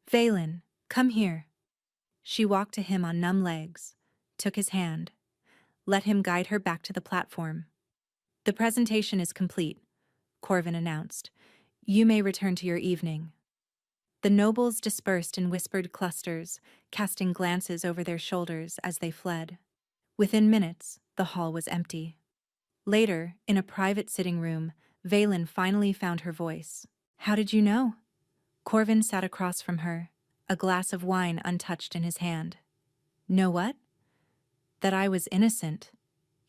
Valen, come here. She walked to him on numb legs, took his hand, let him guide her back to the platform. The presentation is complete, Corvin announced. You may return to your evening. The nobles dispersed in whispered clusters, casting glances over their shoulders as they fled. Within minutes, the hall was empty. Later, in a private sitting room, Valen finally found her voice. How did you know? Corvin sat across from her, a glass of wine untouched in his hand. Know what? That I was innocent.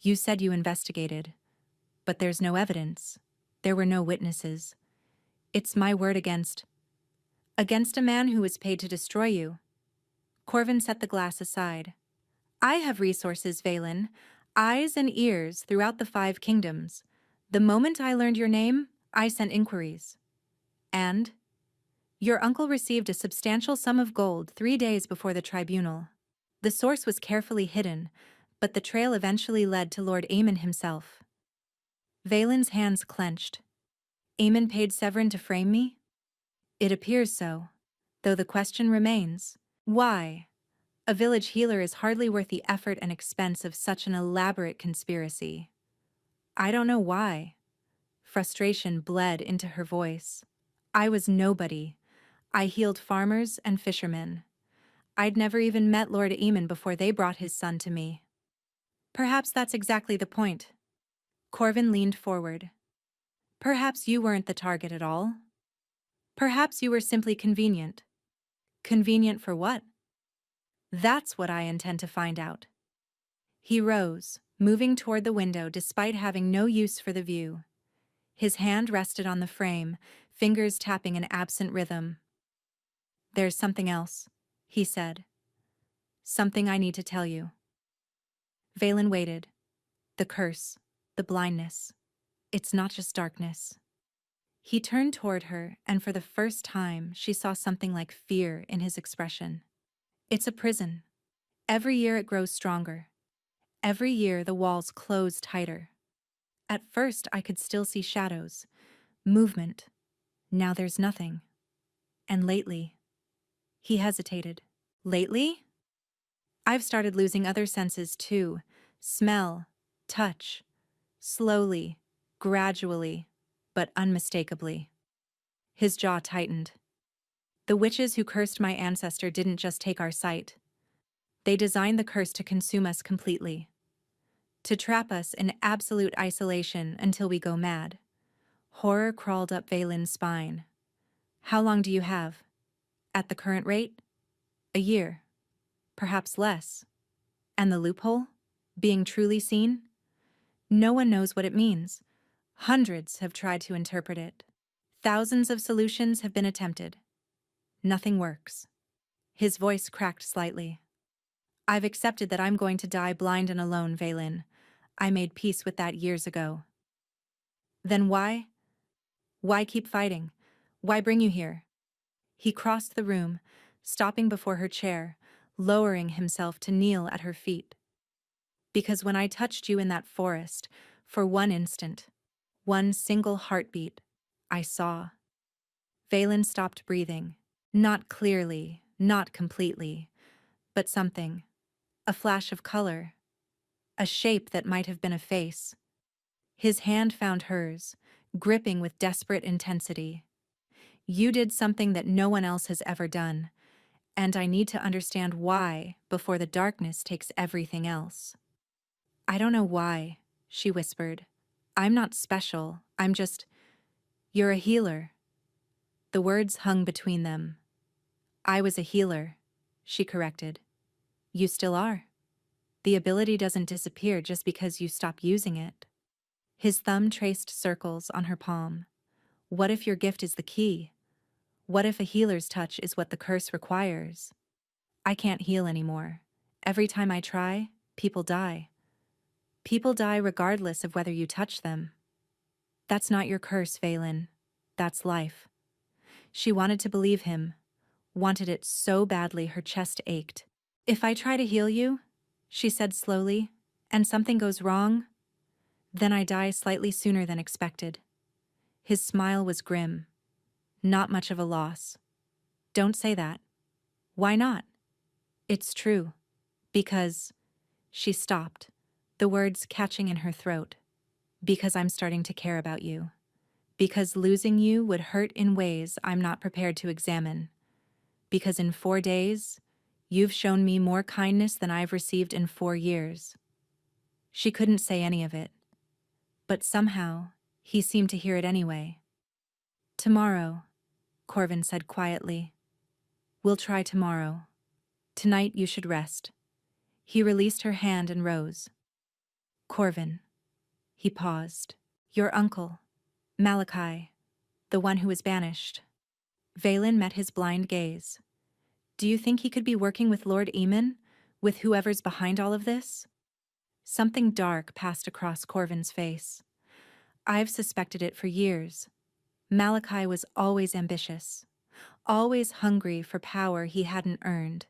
You said you investigated. But there's no evidence. There were no witnesses. It's my word against a man who was paid to destroy you. Corvin set the glass aside. I have resources, Valen. Eyes and ears throughout the 5 kingdoms. The moment I learned your name, I sent inquiries. And? Your uncle received a substantial sum of gold 3 days before the tribunal. The source was carefully hidden, but the trail eventually led to Lord Aemon himself. Valen's hands clenched. Aemon paid Severin to frame me? It appears so, though the question remains, why? A village healer is hardly worth the effort and expense of such an elaborate conspiracy. I don't know why. Frustration bled into her voice. I was nobody. I healed farmers and fishermen. I'd never even met Lord Aemon before they brought his son to me. Perhaps that's exactly the point. Corvin leaned forward. Perhaps you weren't the target at all. Perhaps you were simply convenient. Convenient for what? That's what I intend to find out. He rose, moving toward the window despite having no use for the view. His hand rested on the frame, fingers tapping an absent rhythm. There's something else, he said. Something I need to tell you. Valen waited. The curse, the blindness. It's not just darkness. He turned toward her, and for the first time, she saw something like fear in his expression. It's a prison. Every year it grows stronger. Every year the walls close tighter. At first I could still see shadows, movement. Now there's nothing. And lately, he hesitated. Lately? I've started losing other senses too. Smell, touch. Slowly, gradually, but unmistakably. His jaw tightened. The witches who cursed my ancestor didn't just take our sight. They designed the curse to consume us completely. To trap us in absolute isolation until we go mad. Horror crawled up Valen's spine. How long do you have? At the current rate? A year. Perhaps less. And the loophole? Being truly seen? No one knows what it means. Hundreds have tried to interpret it. Thousands of solutions have been attempted. Nothing works. His voice cracked slightly. I've accepted that I'm going to die blind and alone, Valen. I made peace with that years ago. Then why? Why keep fighting? Why bring you here? He crossed the room, stopping before her chair, lowering himself to kneel at her feet. Because when I touched you in that forest, for one instant, one single heartbeat, I saw. Valen stopped breathing. Not clearly, not completely, but something. A flash of color. A shape that might have been a face. His hand found hers, gripping with desperate intensity. You did something that no one else has ever done, and I need to understand why before the darkness takes everything else. I don't know why, she whispered. I'm not special, I'm just... You're a healer. The words hung between them. I was a healer, she corrected. You still are. The ability doesn't disappear just because you stop using it. His thumb traced circles on her palm. What if your gift is the key? What if a healer's touch is what the curse requires? I can't heal anymore. Every time I try, people die. People die regardless of whether you touch them. That's not your curse, Valen. That's life. She wanted to believe him, wanted it so badly her chest ached. If I try to heal you, she said slowly, and something goes wrong, then I die slightly sooner than expected. His smile was grim. Not much of a loss. Don't say that. Why not? It's true. Because... She stopped, the words catching in her throat. Because I'm starting to care about you. Because losing you would hurt in ways I'm not prepared to examine. Because in 4 days, you've shown me more kindness than I've received in 4 years. She couldn't say any of it. But somehow, he seemed to hear it anyway. Tomorrow, Corvin said quietly. We'll try tomorrow. Tonight you should rest. He released her hand and rose. Corvin. He paused. Your uncle, Malachi, the one who was banished. Valen met his blind gaze. Do you think he could be working with Lord Eamon? With whoever's behind all of this? Something dark passed across Corvin's face. I've suspected it for years. Malachi was always ambitious, always hungry for power he hadn't earned,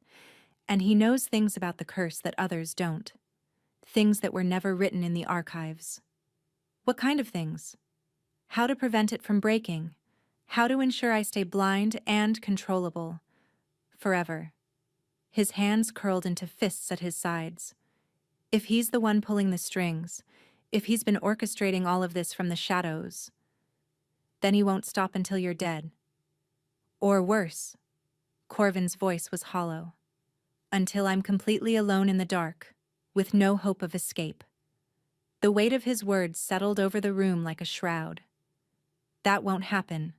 and he knows things about the curse that others don't. Things that were never written in the archives. What kind of things? How to prevent it from breaking. How to ensure I stay blind and controllable. Forever. His hands curled into fists at his sides. If he's the one pulling the strings, if he's been orchestrating all of this from the shadows, then he won't stop until you're dead. Or worse. Corvin's voice was hollow. Until I'm completely alone in the dark, with no hope of escape. The weight of his words settled over the room like a shroud. That won't happen,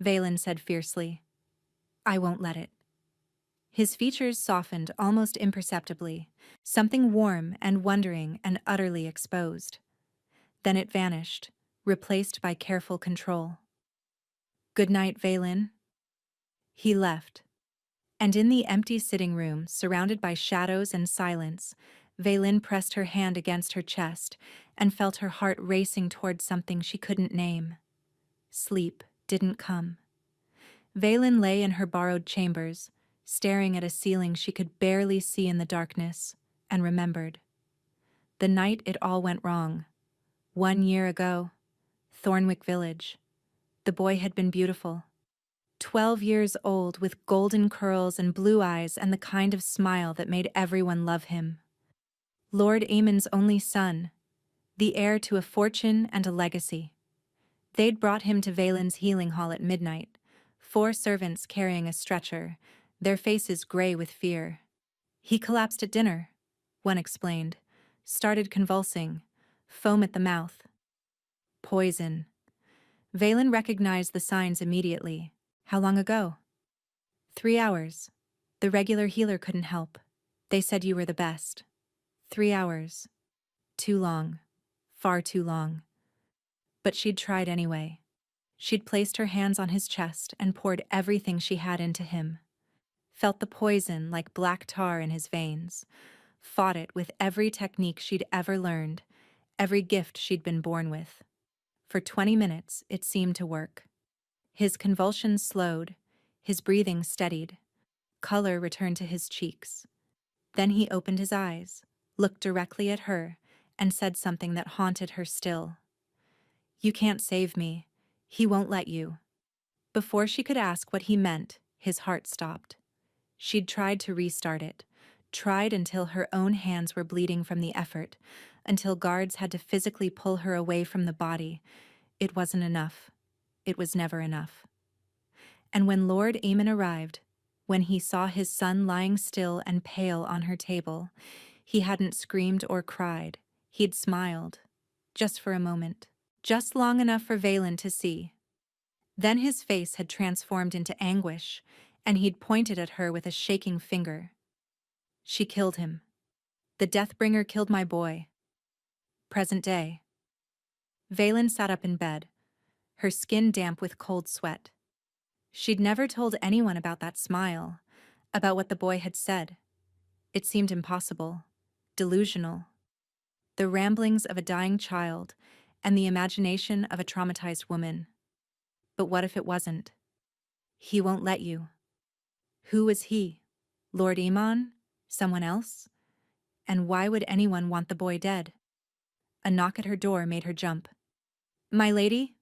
Valen said fiercely. I won't let it. His features softened almost imperceptibly, something warm and wondering and utterly exposed. Then it vanished, replaced by careful control. Good night, Valen. He left. And in the empty sitting room, surrounded by shadows and silence, Valen pressed her hand against her chest and felt her heart racing toward something she couldn't name. Sleep didn't come. Valen lay in her borrowed chambers, staring at a ceiling she could barely see in the darkness, and remembered. The night it all went wrong. 1 year ago, Thornwick Village. The boy had been beautiful. 12 years old, with golden curls and blue eyes and the kind of smile that made everyone love him. Lord Eamon's only son, the heir to a fortune and a legacy. They'd brought him to Valen's healing hall at midnight, 4 servants carrying a stretcher, their faces gray with fear. He collapsed at dinner, one explained, started convulsing, foam at the mouth. Poison. Valen recognized the signs immediately. How long ago? 3 hours. The regular healer couldn't help. They said you were the best. 3 hours. Too long. Far too long. But she'd tried anyway. She'd placed her hands on his chest and poured everything she had into him. Felt the poison like black tar in his veins. Fought it with every technique she'd ever learned, every gift she'd been born with. For 20 minutes, it seemed to work. His convulsions slowed, his breathing steadied. Color returned to his cheeks. Then he opened his eyes, looked directly at her, and said something that haunted her still. "You can't save me. He won't let you." Before she could ask what he meant, his heart stopped. She'd tried to restart it, tried until her own hands were bleeding from the effort, until guards had to physically pull her away from the body. It wasn't enough. It was never enough. And when Lord Aemon arrived, when he saw his son lying still and pale on her table, he hadn't screamed or cried. He'd smiled. Just for a moment. Just long enough for Valen to see. Then his face had transformed into anguish, and he'd pointed at her with a shaking finger. "She killed him. The Deathbringer killed my boy. Present day." Valen sat up in bed, her skin damp with cold sweat. She'd never told anyone about that smile, about what the boy had said. It seemed impossible, delusional. The ramblings of a dying child and the imagination of a traumatized woman. But what if it wasn't? "He won't let you." Who was he? Lord Aemon? Someone else? And why would anyone want the boy dead? A knock at her door made her jump. "My lady?"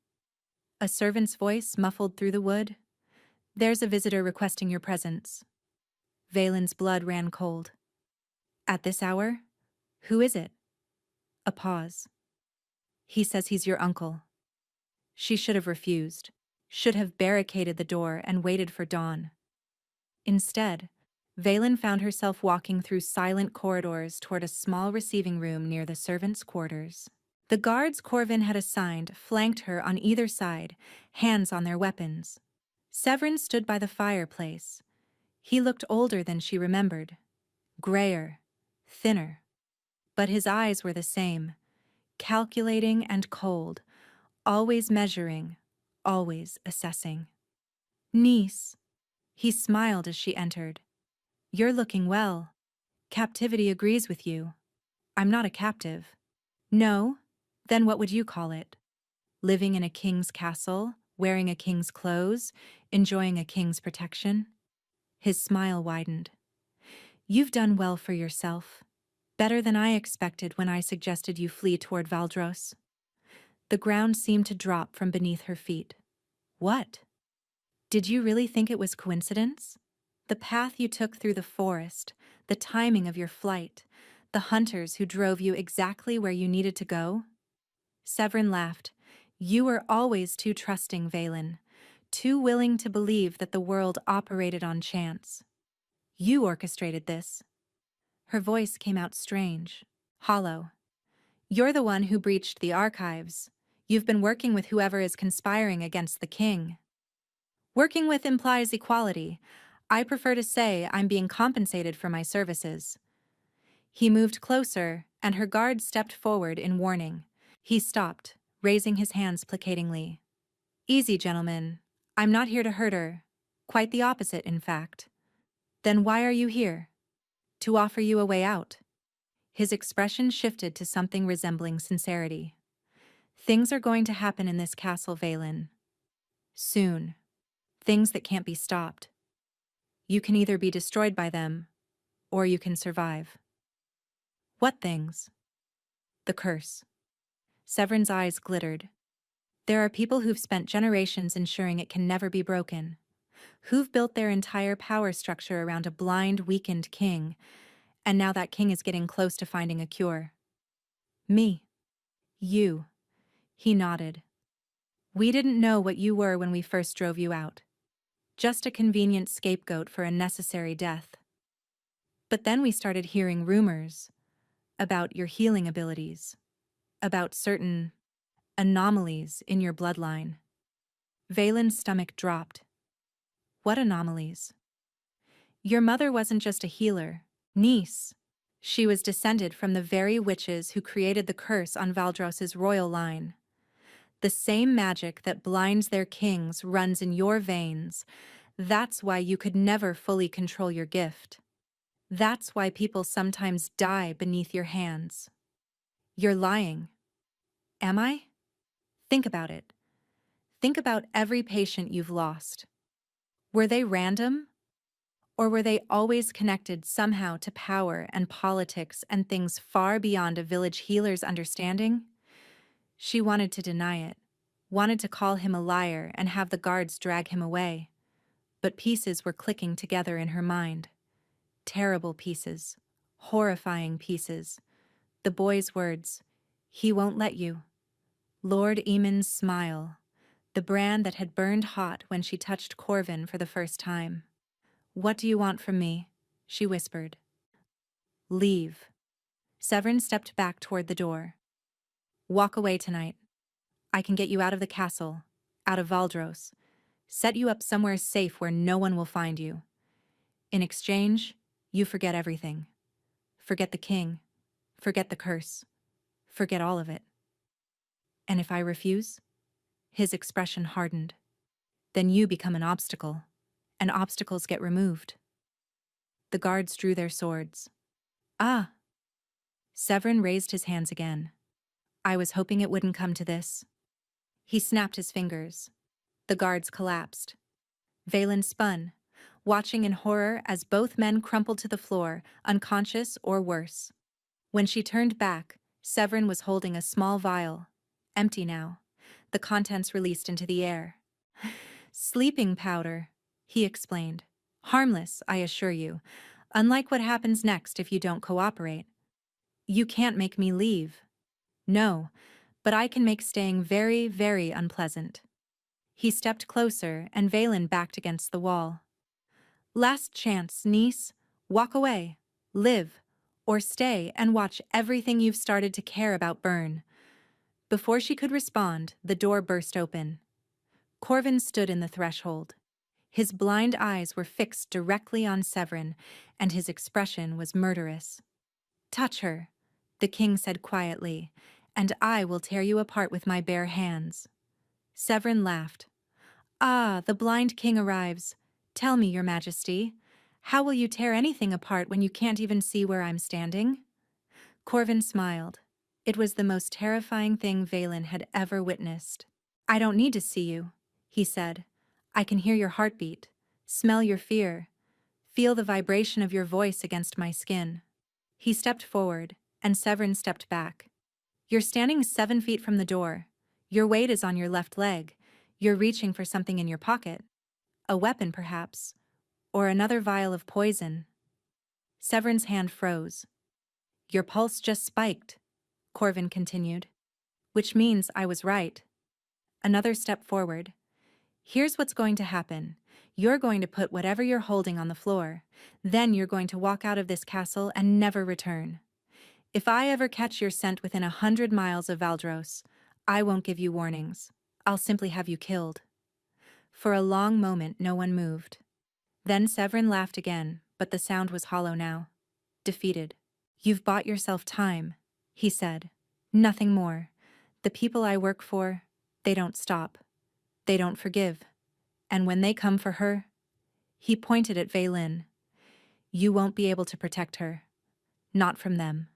A servant's voice muffled through the wood. "There's a visitor requesting your presence." Valen's blood ran cold. "At this hour? Who is it?" A pause. "He says he's your uncle." She should have refused, should have barricaded the door and waited for dawn. Instead, Valen found herself walking through silent corridors toward a small receiving room near the servants' quarters. The guards Corvin had assigned flanked her on either side, hands on their weapons. Severin stood by the fireplace. He looked older than she remembered, grayer, thinner. But his eyes were the same, calculating and cold, always measuring, always assessing. "Niece." He smiled as she entered. "You're looking well. Captivity agrees with you." "I'm not a captive." "No? Then what would you call it? Living in a king's castle, wearing a king's clothes, enjoying a king's protection?" His smile widened. "You've done well for yourself. Better than I expected when I suggested you flee toward Valdros." The ground seemed to drop from beneath her feet. "What? Did you really think it was coincidence? The path you took through the forest, the timing of your flight, the hunters who drove you exactly where you needed to go?" Severin laughed. "You were always too trusting, Valen. Too willing to believe that the world operated on chance. You orchestrated this." Her voice came out strange, hollow. "You're the one who breached the archives. You've been working with whoever is conspiring against the king." "Working with implies equality. I prefer to say I'm being compensated for my services." He moved closer, and her guard stepped forward in warning. He stopped, raising his hands placatingly. "Easy, gentlemen. I'm not here to hurt her. Quite the opposite, in fact." "Then why are you here?" "To offer you a way out." His expression shifted to something resembling sincerity. "Things are going to happen in this castle, Valen. Soon. Things that can't be stopped. You can either be destroyed by them, or you can survive." "What things?" "The curse." Severin's eyes glittered. "There are people who've spent generations ensuring it can never be broken, who've built their entire power structure around a blind, weakened king, and now that king is getting close to finding a cure." "Me." "You." He nodded. "We didn't know what you were when we first drove you out. Just a convenient scapegoat for a necessary death. But then we started hearing rumors. about your healing abilities, about certain anomalies in your bloodline. Valen's stomach dropped. What anomalies? Your mother wasn't just a healer, niece. She was descended from the very witches who created the curse on Valdros's royal line. The same magic that blinds their kings runs in your veins. That's why you could never fully control your gift. That's why people sometimes die beneath your hands. You're lying. Am I? Think about it. Think about every patient you've lost. Were they random? Or were they always connected somehow to power and politics and things far beyond a village healer's understanding? She wanted to deny it, wanted to call him a liar and have the guards drag him away. But pieces were clicking together in her mind. Terrible pieces, horrifying pieces. The boy's words, "He won't let you." Lord Eamon's smile, the brand that had burned hot when she touched Corvin for the first time. "What do you want from me?" she whispered. "Leave." Severin stepped back toward the door. "Walk away tonight. I can get you out of the castle, out of Valdros, set you up somewhere safe where no one will find you. In exchange, you forget everything. Forget the king. Forget the curse. Forget all of it." "And if I refuse?" His expression hardened. "Then you become an obstacle, and obstacles get removed." The guards drew their swords. "Ah!" Severin raised his hands again. "I was hoping it wouldn't come to this." He snapped his fingers. The guards collapsed. Valen spun, watching in horror as both men crumpled to the floor, unconscious or worse. When she turned back, Severin was holding a small vial, empty now, the contents released into the air. "Sleeping powder," he explained. "Harmless, I assure you, unlike what happens next if you don't cooperate. You can't make me leave." "No, but I can make staying very, very unpleasant." He stepped closer and Valen backed against the wall. "Last chance, niece. Walk away, live, or stay and watch everything you've started to care about burn." Before she could respond, the door burst open. Corvin stood in the threshold. His blind eyes were fixed directly on Severin, and his expression was murderous. "Touch her," the king said quietly, "and I will tear you apart with my bare hands." Severin laughed. "Ah, the blind king arrives. Tell me, your majesty, how will you tear anything apart when you can't even see where I'm standing?" Corvin smiled. It was the most terrifying thing Valen had ever witnessed. "I don't need to see you," he said. "I can hear your heartbeat, smell your fear, feel the vibration of your voice against my skin." He stepped forward, and Severin stepped back. "You're standing 7 feet from the door. Your weight is on your left leg. You're reaching for something in your pocket. A weapon, perhaps. Or another vial of poison." Severin's hand froze. "Your pulse just spiked," Corvin continued. "Which means I was right." Another step forward. "Here's what's going to happen. You're going to put whatever you're holding on the floor. Then you're going to walk out of this castle and never return. If I ever catch your scent within 100 miles of Valdros, I won't give you warnings. I'll simply have you killed." For a long moment, no one moved. Then Severin laughed again, but the sound was hollow now. Defeated. "You've bought yourself time," he said. "Nothing more. The people I work for, they don't stop. They don't forgive. And when they come for her," he pointed at Valen, "you won't be able to protect her. Not from them."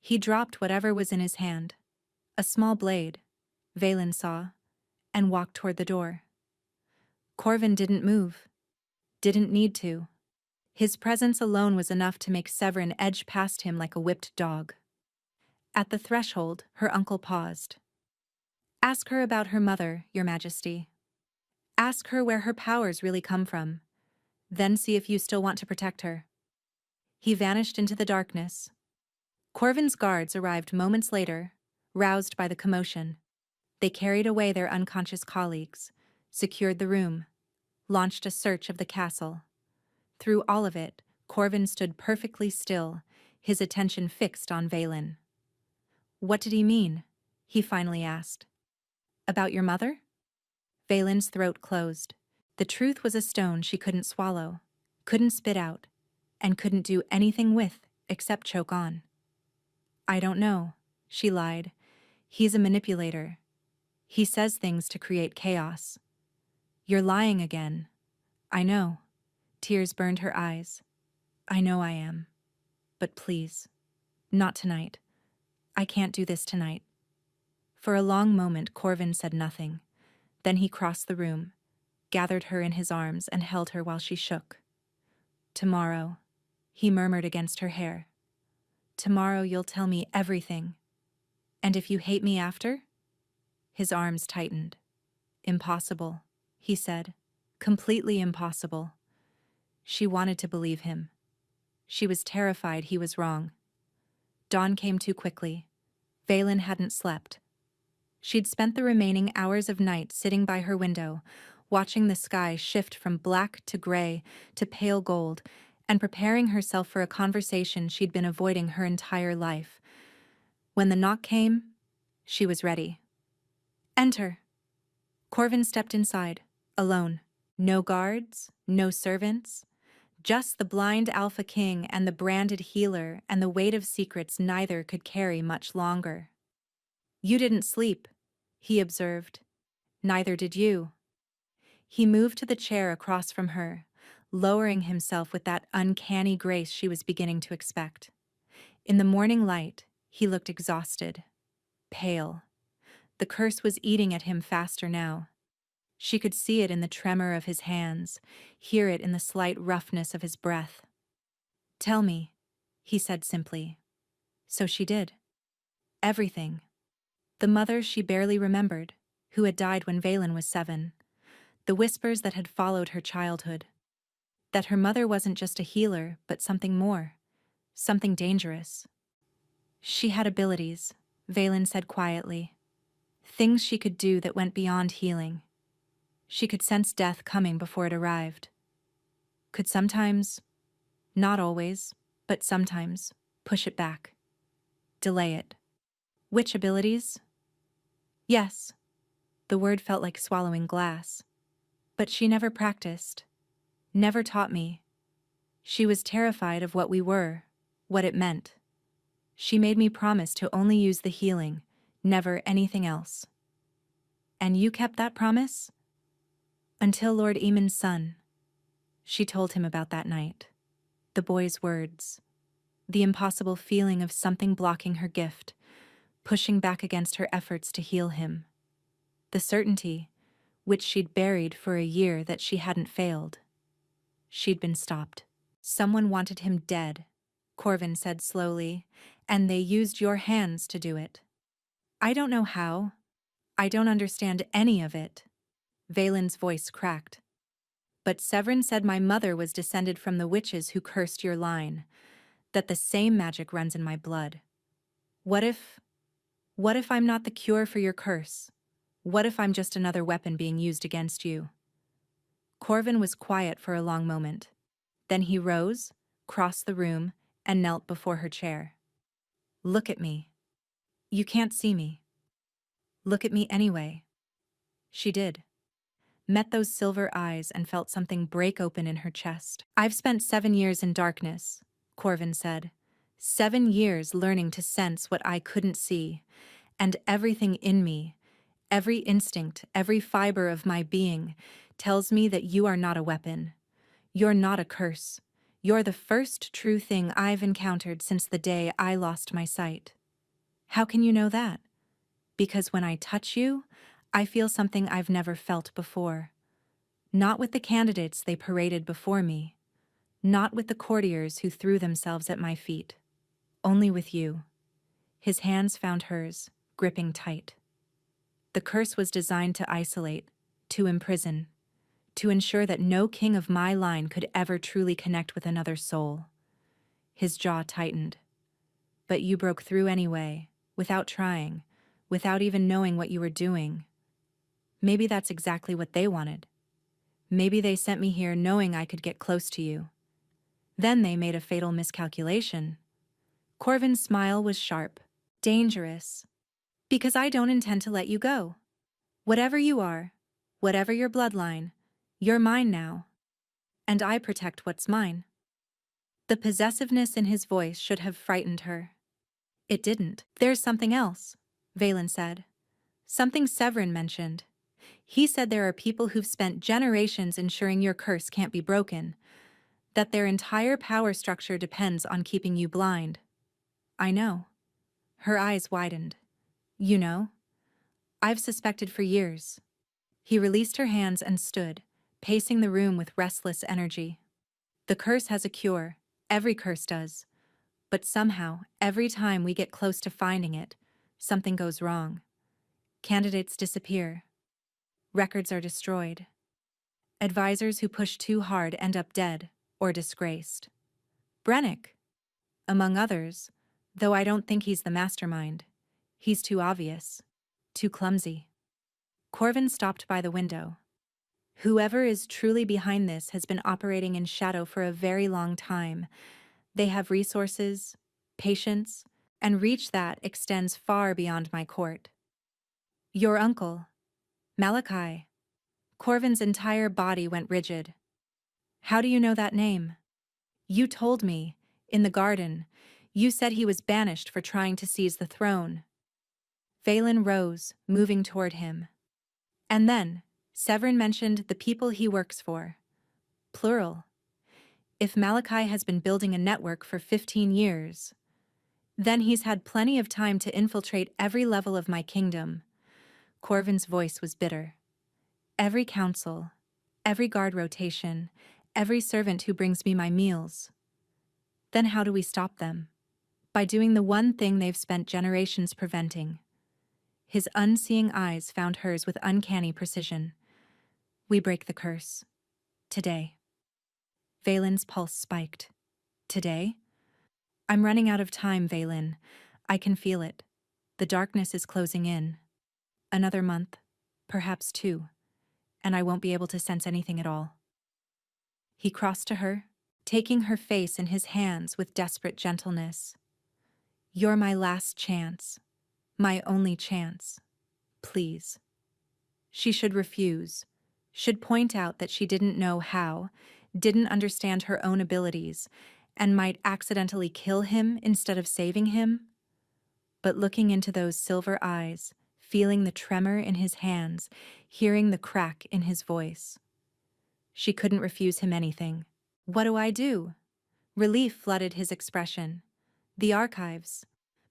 He dropped whatever was in his hand. A small blade, Valen saw, and walked toward the door. Corvin didn't move. Didn't need to. His presence alone was enough to make Severin edge past him like a whipped dog. At the threshold, her uncle paused. "Ask her about her mother, your majesty. Ask her where her powers really come from. Then see if you still want to protect her." He vanished into the darkness. Corvin's guards arrived moments later, roused by the commotion. They carried away their unconscious colleagues, secured the room, launched a search of the castle. Through all of it, Corvin stood perfectly still, his attention fixed on Valen. "What did he mean?" he finally asked. "About your mother?" Valen's throat closed. The truth was a stone she couldn't swallow, couldn't spit out, and couldn't do anything with except choke on. "I don't know," she lied. "He's a manipulator. He says things to create chaos." "You're lying again." "I know." Tears burned her eyes. "I know I am. But please, not tonight. I can't do this tonight." For a long moment, Corvin said nothing. Then he crossed the room, gathered her in his arms, and held her while she shook. "Tomorrow," he murmured against her hair. "Tomorrow you'll tell me everything. And if you hate me after?" His arms tightened. "Impossible," he said. "Completely impossible." She wanted to believe him. She was terrified he was wrong. Dawn came too quickly. Valen hadn't slept. She'd spent the remaining hours of night sitting by her window, watching the sky shift from black to gray to pale gold, and preparing herself for a conversation she'd been avoiding her entire life. When the knock came, she was ready. "Enter." Corvin stepped inside, alone. No guards, no servants, just the blind Alpha King and the branded healer and the weight of secrets neither could carry much longer. "You didn't sleep," he observed. "Neither did you." He moved to the chair across from her, lowering himself with that uncanny grace she was beginning to expect. In the morning light, he looked exhausted, pale. The curse was eating at him faster now. She could see it in the tremor of his hands, hear it in the slight roughness of his breath. "Tell me," he said simply. So she did. Everything. The mother she barely remembered, who had died when Valen was 7. The whispers that had followed her childhood. That her mother wasn't just a healer, but something more. Something dangerous. "She had abilities," Valen said quietly. "Things she could do that went beyond healing. She could sense death coming before it arrived. Could sometimes, not always, but sometimes, push it back. Delay it." "Which abilities?" "Yes." The word felt like swallowing glass. "But she never practiced. Never taught me. She was terrified of what we were, what it meant. She made me promise to only use the healing, never anything else." "And you kept that promise?" "Until Lord Eamon's son." She told him about that night. The boy's words. The impossible feeling of something blocking her gift, pushing back against her efforts to heal him. The certainty, which she'd buried for a year, that she hadn't failed. She'd been stopped. "Someone wanted him dead," Corvin said slowly, "and they used your hands to do it." "I don't know how. I don't understand any of it." Valen's voice cracked. "But Severin said my mother was descended from the witches who cursed your line, that the same magic runs in my blood. What if I'm not the cure for your curse? What if I'm just another weapon being used against you?" Corvin was quiet for a long moment. Then he rose, crossed the room, and knelt before her chair. "Look at me. You can't see me. Look at me anyway." She did. Met those silver eyes and felt something break open in her chest. "I've spent 7 years in darkness," Corvin said. 7 years learning to sense what I couldn't see, and everything in me, every instinct, every fiber of my being, tells me that you are not a weapon. You're not a curse. You're the first true thing I've encountered since the day I lost my sight." "How can you know that?" "Because when I touch you, I feel something I've never felt before. Not with the candidates they paraded before me. Not with the courtiers who threw themselves at my feet. Only with you." His hands found hers, gripping tight. "The curse was designed to isolate, to imprison, to ensure that no king of my line could ever truly connect with another soul." His jaw tightened. "But you broke through anyway, without trying, without even knowing what you were doing. Maybe that's exactly what they wanted. Maybe they sent me here knowing I could get close to you. Then they made a fatal miscalculation. Corvin's smile was sharp. Dangerous. Because I don't intend to let you go. Whatever you are, whatever your bloodline, you're mine now. And I protect what's mine. The possessiveness in his voice should have frightened her. It didn't. There's something else, Valen said. Something Severin mentioned. He said there are people who've spent generations ensuring your curse can't be broken, that their entire power structure depends on keeping you blind. I know. Her eyes widened. You know? I've suspected for years. He released her hands and stood, pacing the room with restless energy. The curse has a cure. Every curse does. But somehow, every time we get close to finding it, something goes wrong. Candidates disappear. Records are destroyed. Advisors who push too hard end up dead or disgraced. Brennick, among others, though I don't think he's the mastermind. He's too obvious, too clumsy. Corvin stopped by the window. Whoever is truly behind this has been operating in shadow for a very long time. They have resources, patience, and reach that extends far beyond my court. Your uncle, Malachi. Corvin's entire body went rigid. How do you know that name? You told me, in the garden, you said he was banished for trying to seize the throne. Valen rose, moving toward him. And then, Severin mentioned the people he works for. Plural. If Malachi has been building a network for 15 years, then he's had plenty of time to infiltrate every level of my kingdom. Corvin's voice was bitter. Every council, every guard rotation, every servant who brings me my meals. Then how do we stop them? By doing the one thing they've spent generations preventing. His unseeing eyes found hers with uncanny precision. We break the curse. Today. Valen's pulse spiked. Today? I'm running out of time, Valen. I can feel it. The darkness is closing in. Another month, perhaps 2, and I won't be able to sense anything at all. He crossed to her, taking her face in his hands with desperate gentleness. You're my last chance. My only chance. Please. She should refuse, should point out that she didn't know how, didn't understand her own abilities, and might accidentally kill him instead of saving him. But looking into those silver eyes, feeling the tremor in his hands, hearing the crack in his voice. She couldn't refuse him anything. What do I do? Relief flooded his expression. The archives.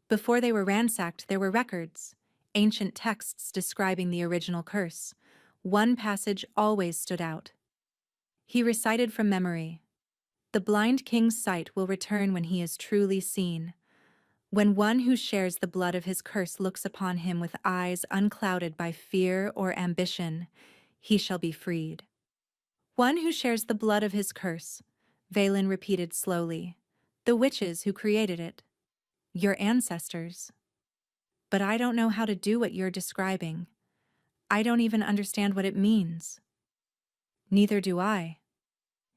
Before they were ransacked, there were records, ancient texts describing the original curse. One passage always stood out. He recited from memory. The blind king's sight will return when he is truly seen. When one who shares the blood of his curse looks upon him with eyes unclouded by fear or ambition, he shall be freed. One who shares the blood of his curse, Valen repeated slowly. The witches who created it. Your ancestors. But I don't know how to do what you're describing. I don't even understand what it means. Neither do I.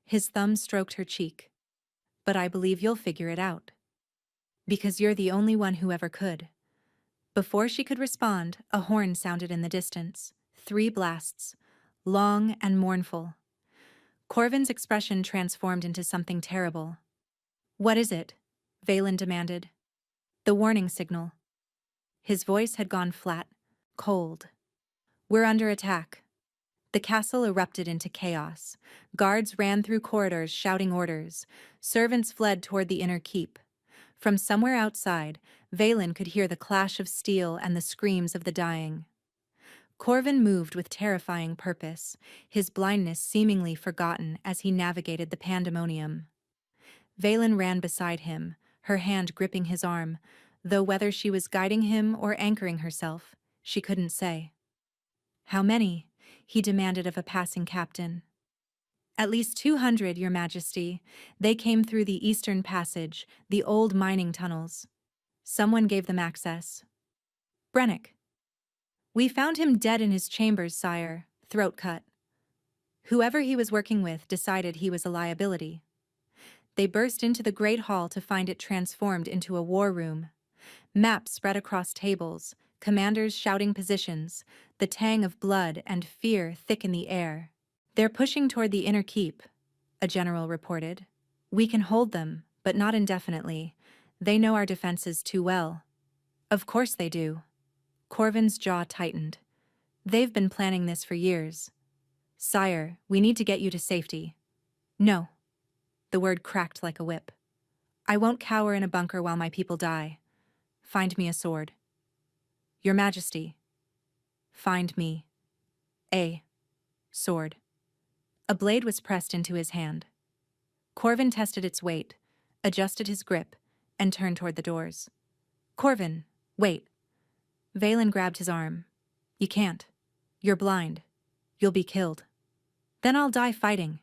His thumb stroked her cheek. But I believe you'll figure it out. Because you're the only one who ever could. Before she could respond, a horn sounded in the distance. 3 blasts, long and mournful. Corvin's expression transformed into something terrible. What is it? Valen demanded. The warning signal. His voice had gone flat, cold. We're under attack. The castle erupted into chaos. Guards ran through corridors shouting orders. Servants fled toward the inner keep. From somewhere outside, Valen could hear the clash of steel and the screams of the dying. Corvin moved with terrifying purpose, his blindness seemingly forgotten as he navigated the pandemonium. Valen ran beside him, her hand gripping his arm, though whether she was guiding him or anchoring herself, she couldn't say. How many? He demanded of a passing captain. At least 200, Your Majesty. They came through the Eastern Passage, the old mining tunnels. Someone gave them access. Brennick. We found him dead in his chambers, sire, throat cut. Whoever he was working with decided he was a liability. They burst into the great hall to find it transformed into a war room. Maps spread across tables, commanders shouting positions, the tang of blood and fear thick in the air. "They're pushing toward the inner keep," a general reported. "We can hold them, but not indefinitely. They know our defenses too well." "Of course they do." Corvin's jaw tightened. "They've been planning this for years." "Sire, we need to get you to safety." "No." The word cracked like a whip. "I won't cower in a bunker while my people die. Find me a sword." "Your Majesty." "Find me a sword." A blade was pressed into his hand. Corvin tested its weight, adjusted his grip, and turned toward the doors. "Corvin, wait." Valen grabbed his arm. "You can't. You're blind. You'll be killed." "Then I'll die fighting."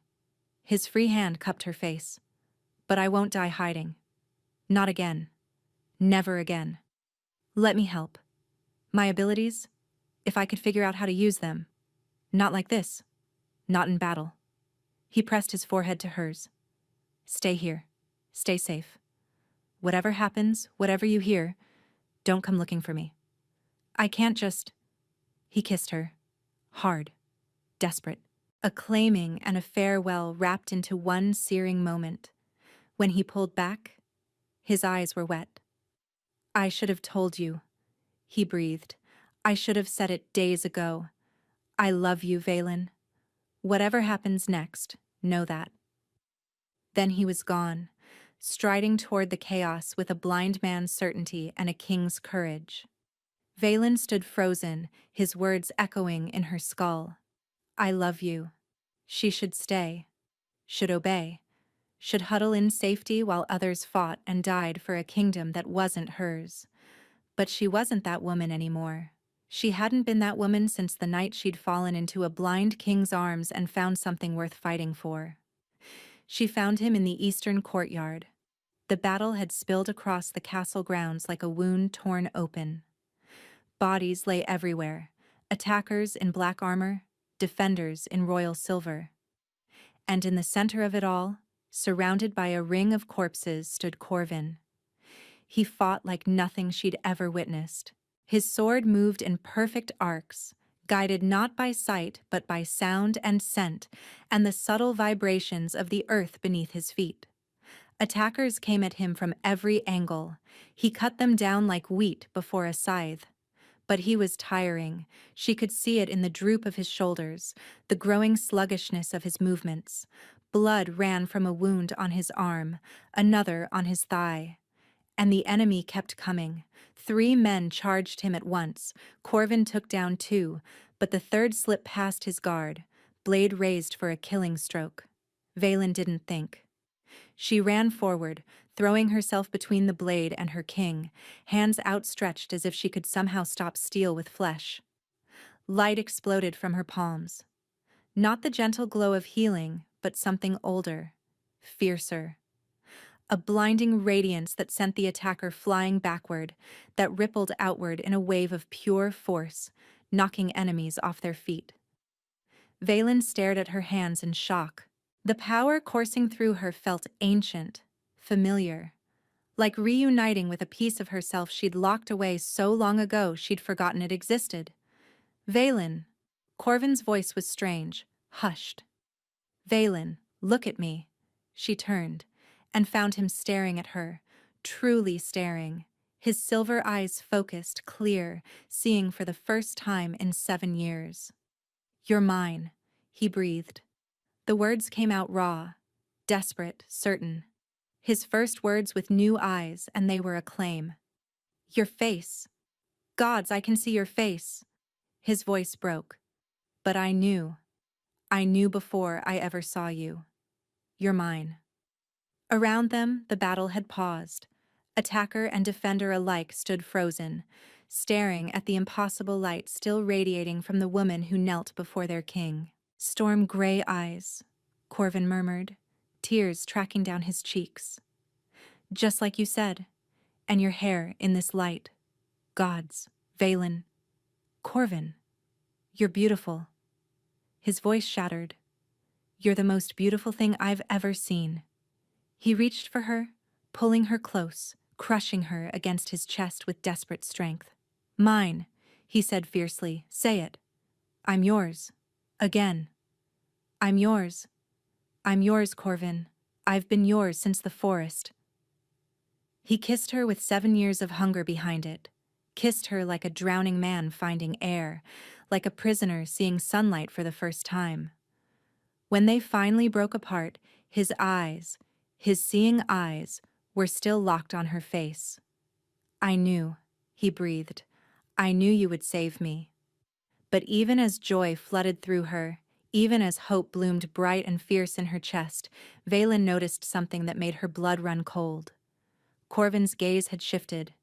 His free hand cupped her face. "But I won't die hiding. Not again. Never again. Let me help. My abilities, if I could figure out how to use them. Not like this. Not in battle." He pressed his forehead to hers. "Stay here. Stay safe. Whatever happens, whatever you hear, don't come looking for me. I can't just—" He kissed her. Hard. Desperate. A claiming and a farewell wrapped into one searing moment. When he pulled back, his eyes were wet. "I should have told you," he breathed. "I should have said it days ago. I love you, Valen. Whatever happens next, know that." Then he was gone, striding toward the chaos with a blind man's certainty and a king's courage. Valen stood frozen, his words echoing in her skull. "I love you." She should stay, should obey, should huddle in safety while others fought and died for a kingdom that wasn't hers. But she wasn't that woman anymore. She hadn't been that woman since the night she'd fallen into a blind king's arms and found something worth fighting for. She found him in the eastern courtyard. The battle had spilled across the castle grounds like a wound torn open. Bodies lay everywhere, attackers in black armor, defenders in royal silver. And in the center of it all, surrounded by a ring of corpses, stood Corvin. He fought like nothing she'd ever witnessed. His sword moved in perfect arcs, guided not by sight but by sound and scent, and the subtle vibrations of the earth beneath his feet. Attackers came at him from every angle. He cut them down like wheat before a scythe. But he was tiring. She could see it in the droop of his shoulders, the growing sluggishness of his movements. Blood ran from a wound on his arm, another on his thigh. And the enemy kept coming. 3 men charged him at once. Corvin took down 2, but the third slipped past his guard, blade raised for a killing stroke. Valen didn't think. She ran forward, throwing herself between the blade and her king, hands outstretched as if she could somehow stop steel with flesh. Light exploded from her palms. Not the gentle glow of healing, but something older, fiercer. A blinding radiance that sent the attacker flying backward, that rippled outward in a wave of pure force, knocking enemies off their feet. Valen stared at her hands in shock. The power coursing through her felt ancient, familiar, like reuniting with a piece of herself she'd locked away so long ago she'd forgotten it existed. "Valen." Corvin's voice was strange, hushed. "Valen, look at me." She turned, and found him staring at her, truly staring, his silver eyes focused, clear, seeing for the first time in 7 years. "You're mine," he breathed. The words came out raw, desperate, certain. His first words with new eyes, and they were a claim. "Your face. Gods, I can see your face." His voice broke. "But I knew. I knew before I ever saw you. You're mine." Around them, the battle had paused. Attacker and defender alike stood frozen, staring at the impossible light still radiating from the woman who knelt before their king. "Storm gray eyes," Corvin murmured, tears tracking down his cheeks. "Just like you said. And your hair in this light. Gods, Valen. Corvin, you're beautiful." His voice shattered. "You're the most beautiful thing I've ever seen." He reached for her, pulling her close, crushing her against his chest with desperate strength. Mine, he said fiercely. Say it. I'm yours. Again. I'm yours. I'm yours, Corvin. I've been yours since the forest. He kissed her with 7 years of hunger behind it, kissed her like a drowning man finding air, like a prisoner seeing sunlight for the first time. When they finally broke apart, his eyes, his seeing eyes, were still locked on her face. I knew, he breathed. I knew you would save me. But even as joy flooded through her, even as hope bloomed bright and fierce in her chest, Valen noticed something that made her blood run cold. Corvin's gaze had shifted,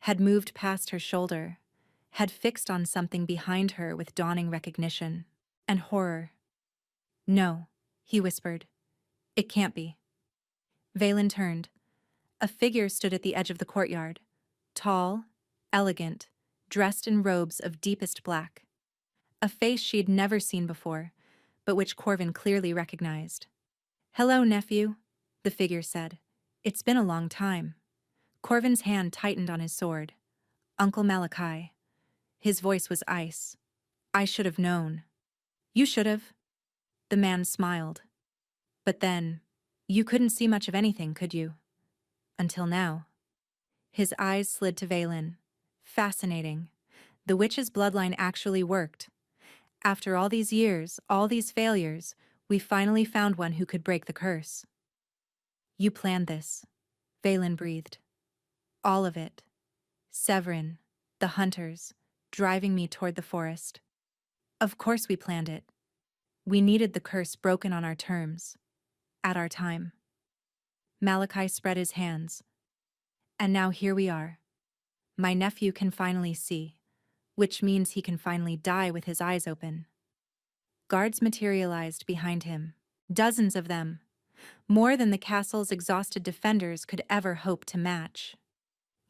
had moved past her shoulder, had fixed on something behind her with dawning recognition and horror. No, he whispered. It can't be. Valen turned. A figure stood at the edge of the courtyard, tall, elegant, dressed in robes of deepest black. A face she had never seen before, but which Corvin clearly recognized. Hello, nephew, the figure said. It's been a long time. Corvin's hand tightened on his sword. Uncle Malachi. His voice was ice. I should have known. You should have. The man smiled. But then, you couldn't see much of anything, could you? Until now. His eyes slid to Valen. Fascinating. The witch's bloodline actually worked. After all these years, all these failures, we finally found one who could break the curse. You planned this, Valen breathed. All of it. Severin, the hunters, driving me toward the forest. Of course we planned it. We needed the curse broken on our terms. At our time. Malachi spread his hands. And now here we are. My nephew can finally see, which means he can finally die with his eyes open. Guards materialized behind him. Dozens of them. More than the castle's exhausted defenders could ever hope to match.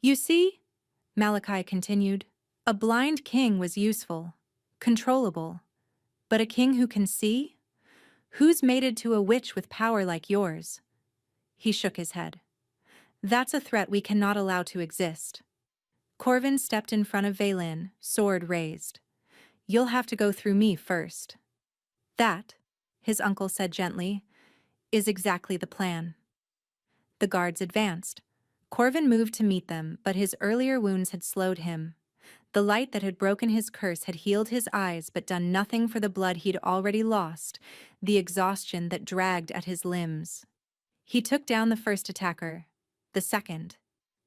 You see, Malachi continued, a blind king was useful, controllable. But a king who can see? Who's mated to a witch with power like yours? He shook his head. That's a threat we cannot allow to exist. Corvin stepped in front of Valen, sword raised. You'll have to go through me first. That, his uncle said gently, is exactly the plan. The guards advanced. Corvin moved to meet them, but his earlier wounds had slowed him. The light that had broken his curse had healed his eyes but done nothing for the blood he'd already lost, the exhaustion that dragged at his limbs. He took down the first attacker, the second,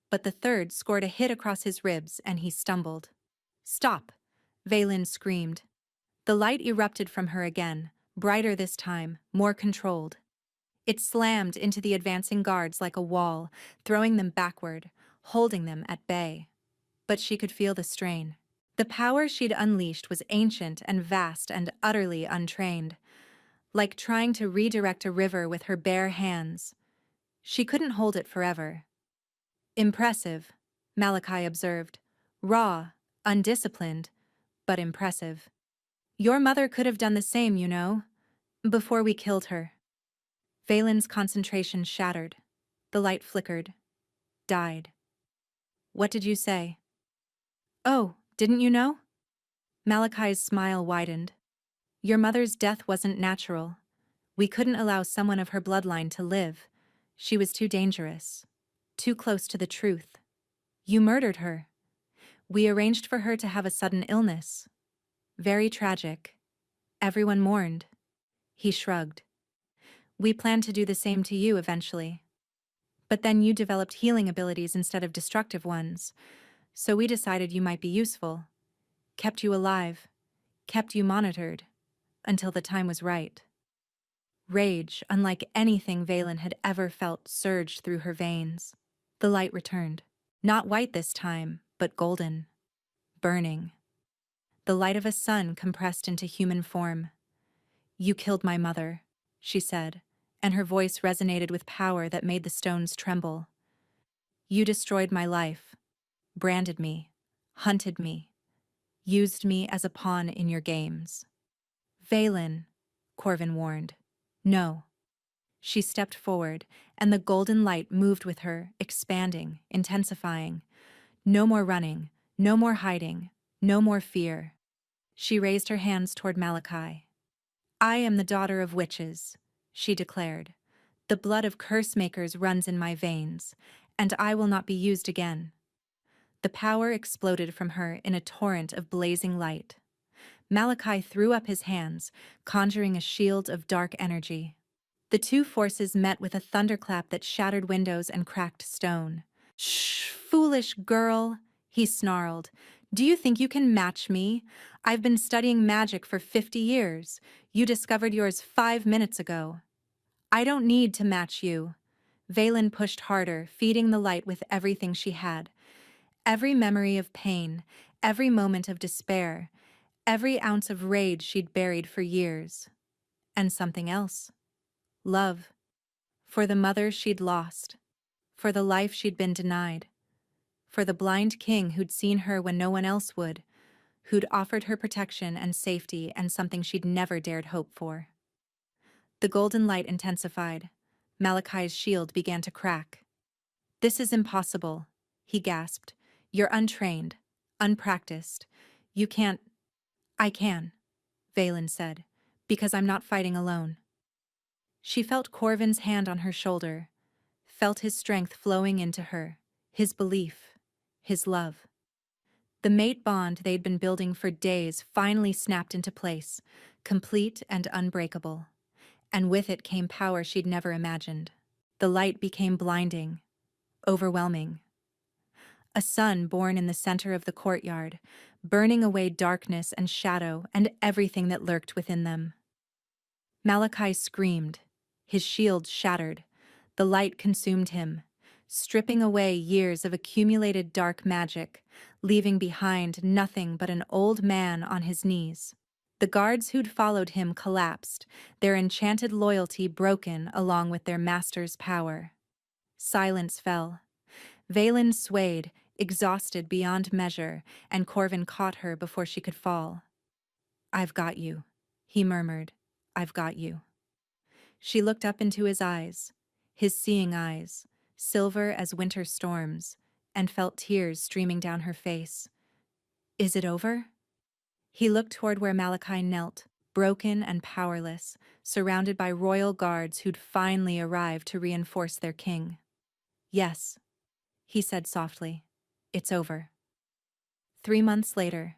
but the third scored a hit across his ribs and he stumbled. Stop, Valen screamed. The light erupted from her again, brighter this time, more controlled. It slammed into the advancing guards like a wall, throwing them backward, holding them at bay. But she could feel the strain. The power she'd unleashed was ancient and vast and utterly untrained, like trying to redirect a river with her bare hands. She couldn't hold it forever. Impressive, Malachi observed. Raw, undisciplined, but impressive. Your mother could have done the same, you know, before we killed her. Valen's concentration shattered. The light flickered. Died. What did you say? Oh, didn't you know? Malachi's smile widened. Your mother's death wasn't natural. We couldn't allow someone of her bloodline to live. She was too dangerous. Too close to the truth. You murdered her. We arranged for her to have a sudden illness. Very tragic. Everyone mourned. He shrugged. We planned to do the same to you eventually. But then you developed healing abilities instead of destructive ones, so we decided you might be useful. Kept you alive. Kept you monitored. Until the time was right. Rage, unlike anything Valen had ever felt, surged through her veins. The light returned. Not white this time, but golden. Burning. The light of a sun compressed into human form. You killed my mother, she said, and her voice resonated with power that made the stones tremble. You destroyed my life, branded me, hunted me, used me as a pawn in your games. Valen, Corvin warned. No. She stepped forward, and the golden light moved with her, expanding, intensifying. No more running, no more hiding, no more fear. She raised her hands toward Malachi. I am the daughter of witches, she declared. The blood of curse makers runs in my veins, and I will not be used again. The power exploded from her in a torrent of blazing light. Malachi threw up his hands, conjuring a shield of dark energy. The two forces met with a thunderclap that shattered windows and cracked stone. Shh, foolish girl, he snarled. Do you think you can match me? I've been studying magic for 50 years. You discovered yours 5 minutes ago. I don't need to match you. Valen pushed harder, feeding the light with everything she had. Every memory of pain, every moment of despair, every ounce of rage she'd buried for years. And something else. Love. For the mother she'd lost. For the life she'd been denied. For the blind king who'd seen her when no one else would, who'd offered her protection and safety and something she'd never dared hope for. The golden light intensified. Malachi's shield began to crack. This is impossible, he gasped. You're untrained, unpracticed. You can't. I can, Valen said, because I'm not fighting alone. She felt Corvin's hand on her shoulder, felt his strength flowing into her, his belief, his love. The mate bond they'd been building for days finally snapped into place, complete and unbreakable. And with it came power she'd never imagined. The light became blinding, overwhelming. A sun born in the center of the courtyard, burning away darkness and shadow and everything that lurked within them. Malachi screamed, his shield shattered. The light consumed him, stripping away years of accumulated dark magic, leaving behind nothing but an old man on his knees. The guards who'd followed him collapsed, their enchanted loyalty broken along with their master's power. Silence fell. Valen swayed, exhausted beyond measure, and Corvin caught her before she could fall. I've got you, he murmured. I've got you. She looked up into his eyes, his seeing eyes, silver as winter storms, and felt tears streaming down her face. Is it over? He looked toward where Malachi knelt, broken and powerless, surrounded by royal guards who'd finally arrived to reinforce their king. Yes, he said softly. It's over. 3 months later,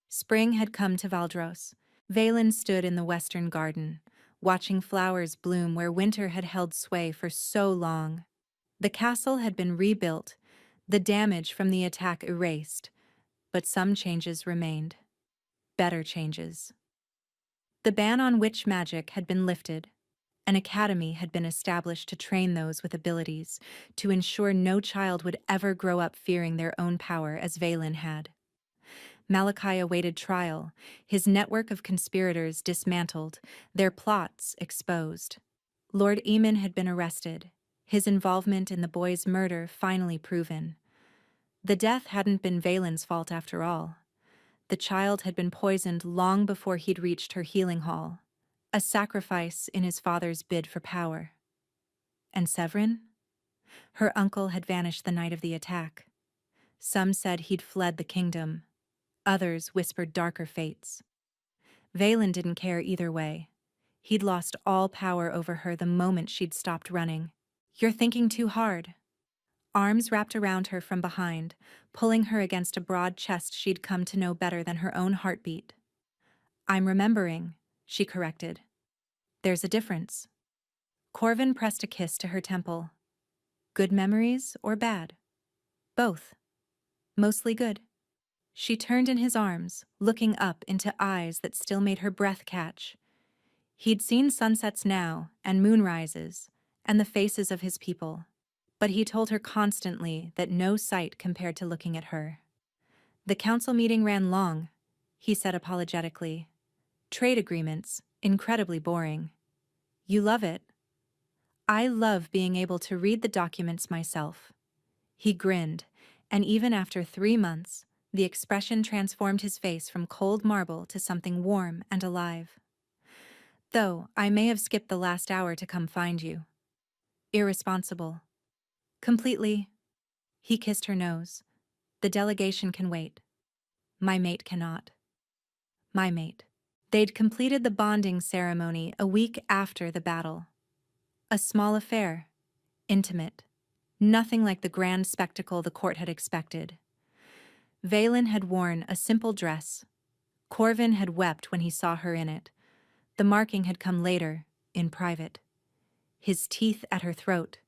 spring had come to Valdros. Valen stood in the western garden, watching flowers bloom where winter had held sway for so long. The castle had been rebuilt, the damage from the attack erased, but some changes remained. Better changes. The ban on witch magic had been lifted. An academy had been established to train those with abilities, to ensure no child would ever grow up fearing their own power as Valen had. Malachi awaited trial, his network of conspirators dismantled, their plots exposed. Lord Eamon had been arrested, his involvement in the boy's murder finally proven. The death hadn't been Valen's fault after all. The child had been poisoned long before he'd reached her healing hall, a sacrifice in his father's bid for power. And Severin? Her uncle had vanished the night of the attack. Some said he'd fled the kingdom. Others whispered darker fates. Valen didn't care either way. He'd lost all power over her the moment she'd stopped running. You're thinking too hard. Arms wrapped around her from behind, pulling her against a broad chest she'd come to know better than her own heartbeat. I'm remembering, she corrected. There's a difference. Corvin pressed a kiss to her temple. Good memories or bad? Both. Mostly good. She turned in his arms, looking up into eyes that still made her breath catch. He'd seen sunsets now, and moonrises, and the faces of his people. But he told her constantly that no sight compared to looking at her. The council meeting ran long, he said apologetically. Trade agreements, incredibly boring. You love it. I love being able to read the documents myself. He grinned, and even after 3 months, the expression transformed his face from cold marble to something warm and alive. Though I may have skipped the last hour to come find you. Irresponsible. Completely. He kissed her nose. The delegation can wait. My mate cannot. My mate. They'd completed the bonding ceremony a week after the battle. A small affair. Intimate. Nothing like the grand spectacle the court had expected. Valen had worn a simple dress. Corvin had wept when he saw her in it. The marking had come later, in private. His teeth at her throat,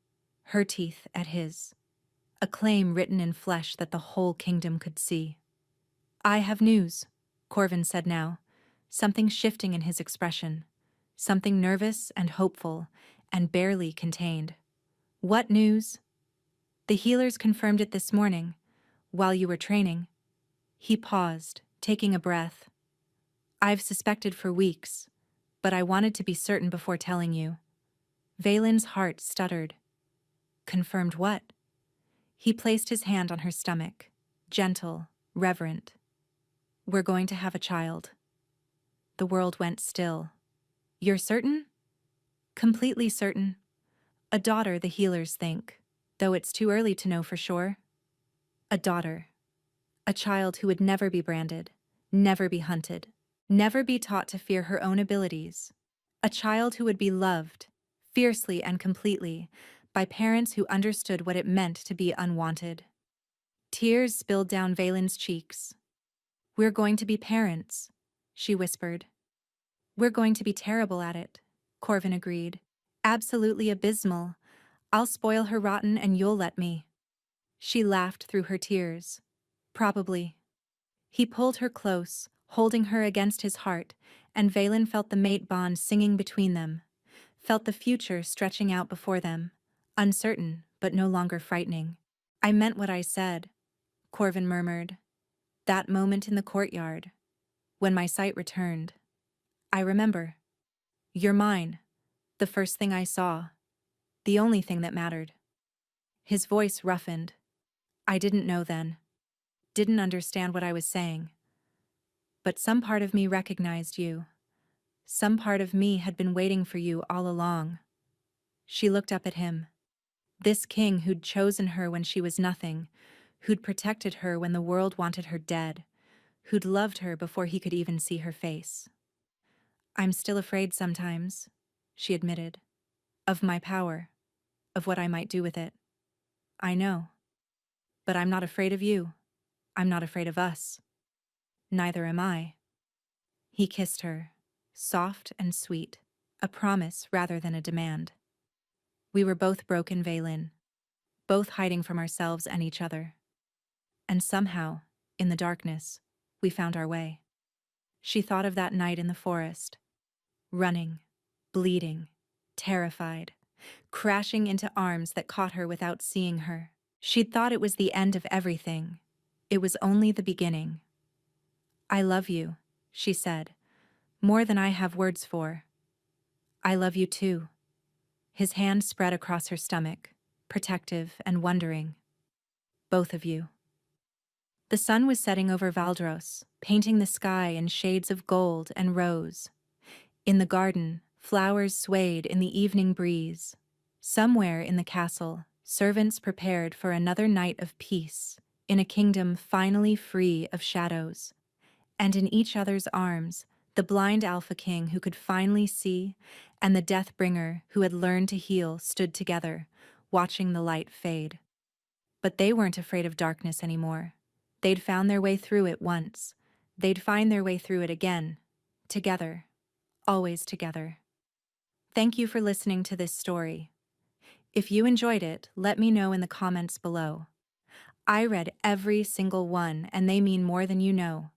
her teeth at his. A claim written in flesh that the whole kingdom could see. I have news, Corvin said now, something shifting in his expression, something nervous and hopeful, and barely contained. What news? The healers confirmed it this morning, while you were training. He paused, taking a breath. I've suspected for weeks, but I wanted to be certain before telling you. Valen's heart stuttered. Confirmed what? He placed his hand on her stomach, gentle, reverent. We're going to have a child. The world went still. You're certain? Completely certain. A daughter, the healers think, though it's too early to know for sure. A daughter. A child who would never be branded, never be hunted, never be taught to fear her own abilities. A child who would be loved, fiercely and completely, by parents who understood what it meant to be unwanted. Tears spilled down Valen's cheeks. We're going to be parents, she whispered. We're going to be terrible at it, Corvin agreed. Absolutely abysmal. I'll spoil her rotten and you'll let me. She laughed through her tears. Probably. He pulled her close, holding her against his heart, and Valen felt the mate bond singing between them, felt the future stretching out before them, uncertain but no longer frightening. I meant what I said, Corvin murmured. That moment in the courtyard, when my sight returned. I remember. You're mine. The first thing I saw. The only thing that mattered. His voice roughened. I didn't know then. Didn't understand what I was saying. But some part of me recognized you. Some part of me had been waiting for you all along. She looked up at him. This king who'd chosen her when she was nothing, who'd protected her when the world wanted her dead, who'd loved her before he could even see her face. I'm still afraid sometimes, she admitted, of my power, of what I might do with it. I know. But I'm not afraid of you. I'm not afraid of us. Neither am I. He kissed her, soft and sweet, a promise rather than a demand. We were both broken, Valen, both hiding from ourselves and each other. And somehow, in the darkness, we found our way. She thought of that night in the forest, running, bleeding, terrified, crashing into arms that caught her without seeing her. She'd thought it was the end of everything. It was only the beginning. I love you, she said, more than I have words for. I love you too. His hand spread across her stomach, protective and wondering. Both of you. The sun was setting over Valdros, painting the sky in shades of gold and rose. In the garden, flowers swayed in the evening breeze. Somewhere in the castle, servants prepared for another night of peace, in a kingdom finally free of shadows. And in each other's arms, the blind Alpha King who could finally see, and the Deathbringer who had learned to heal stood together, watching the light fade. But they weren't afraid of darkness anymore. They'd found their way through it once. They'd find their way through it again. Together. Always together. Thank you for listening to this story. If you enjoyed it, let me know in the comments below. I read every single one, and they mean more than you know.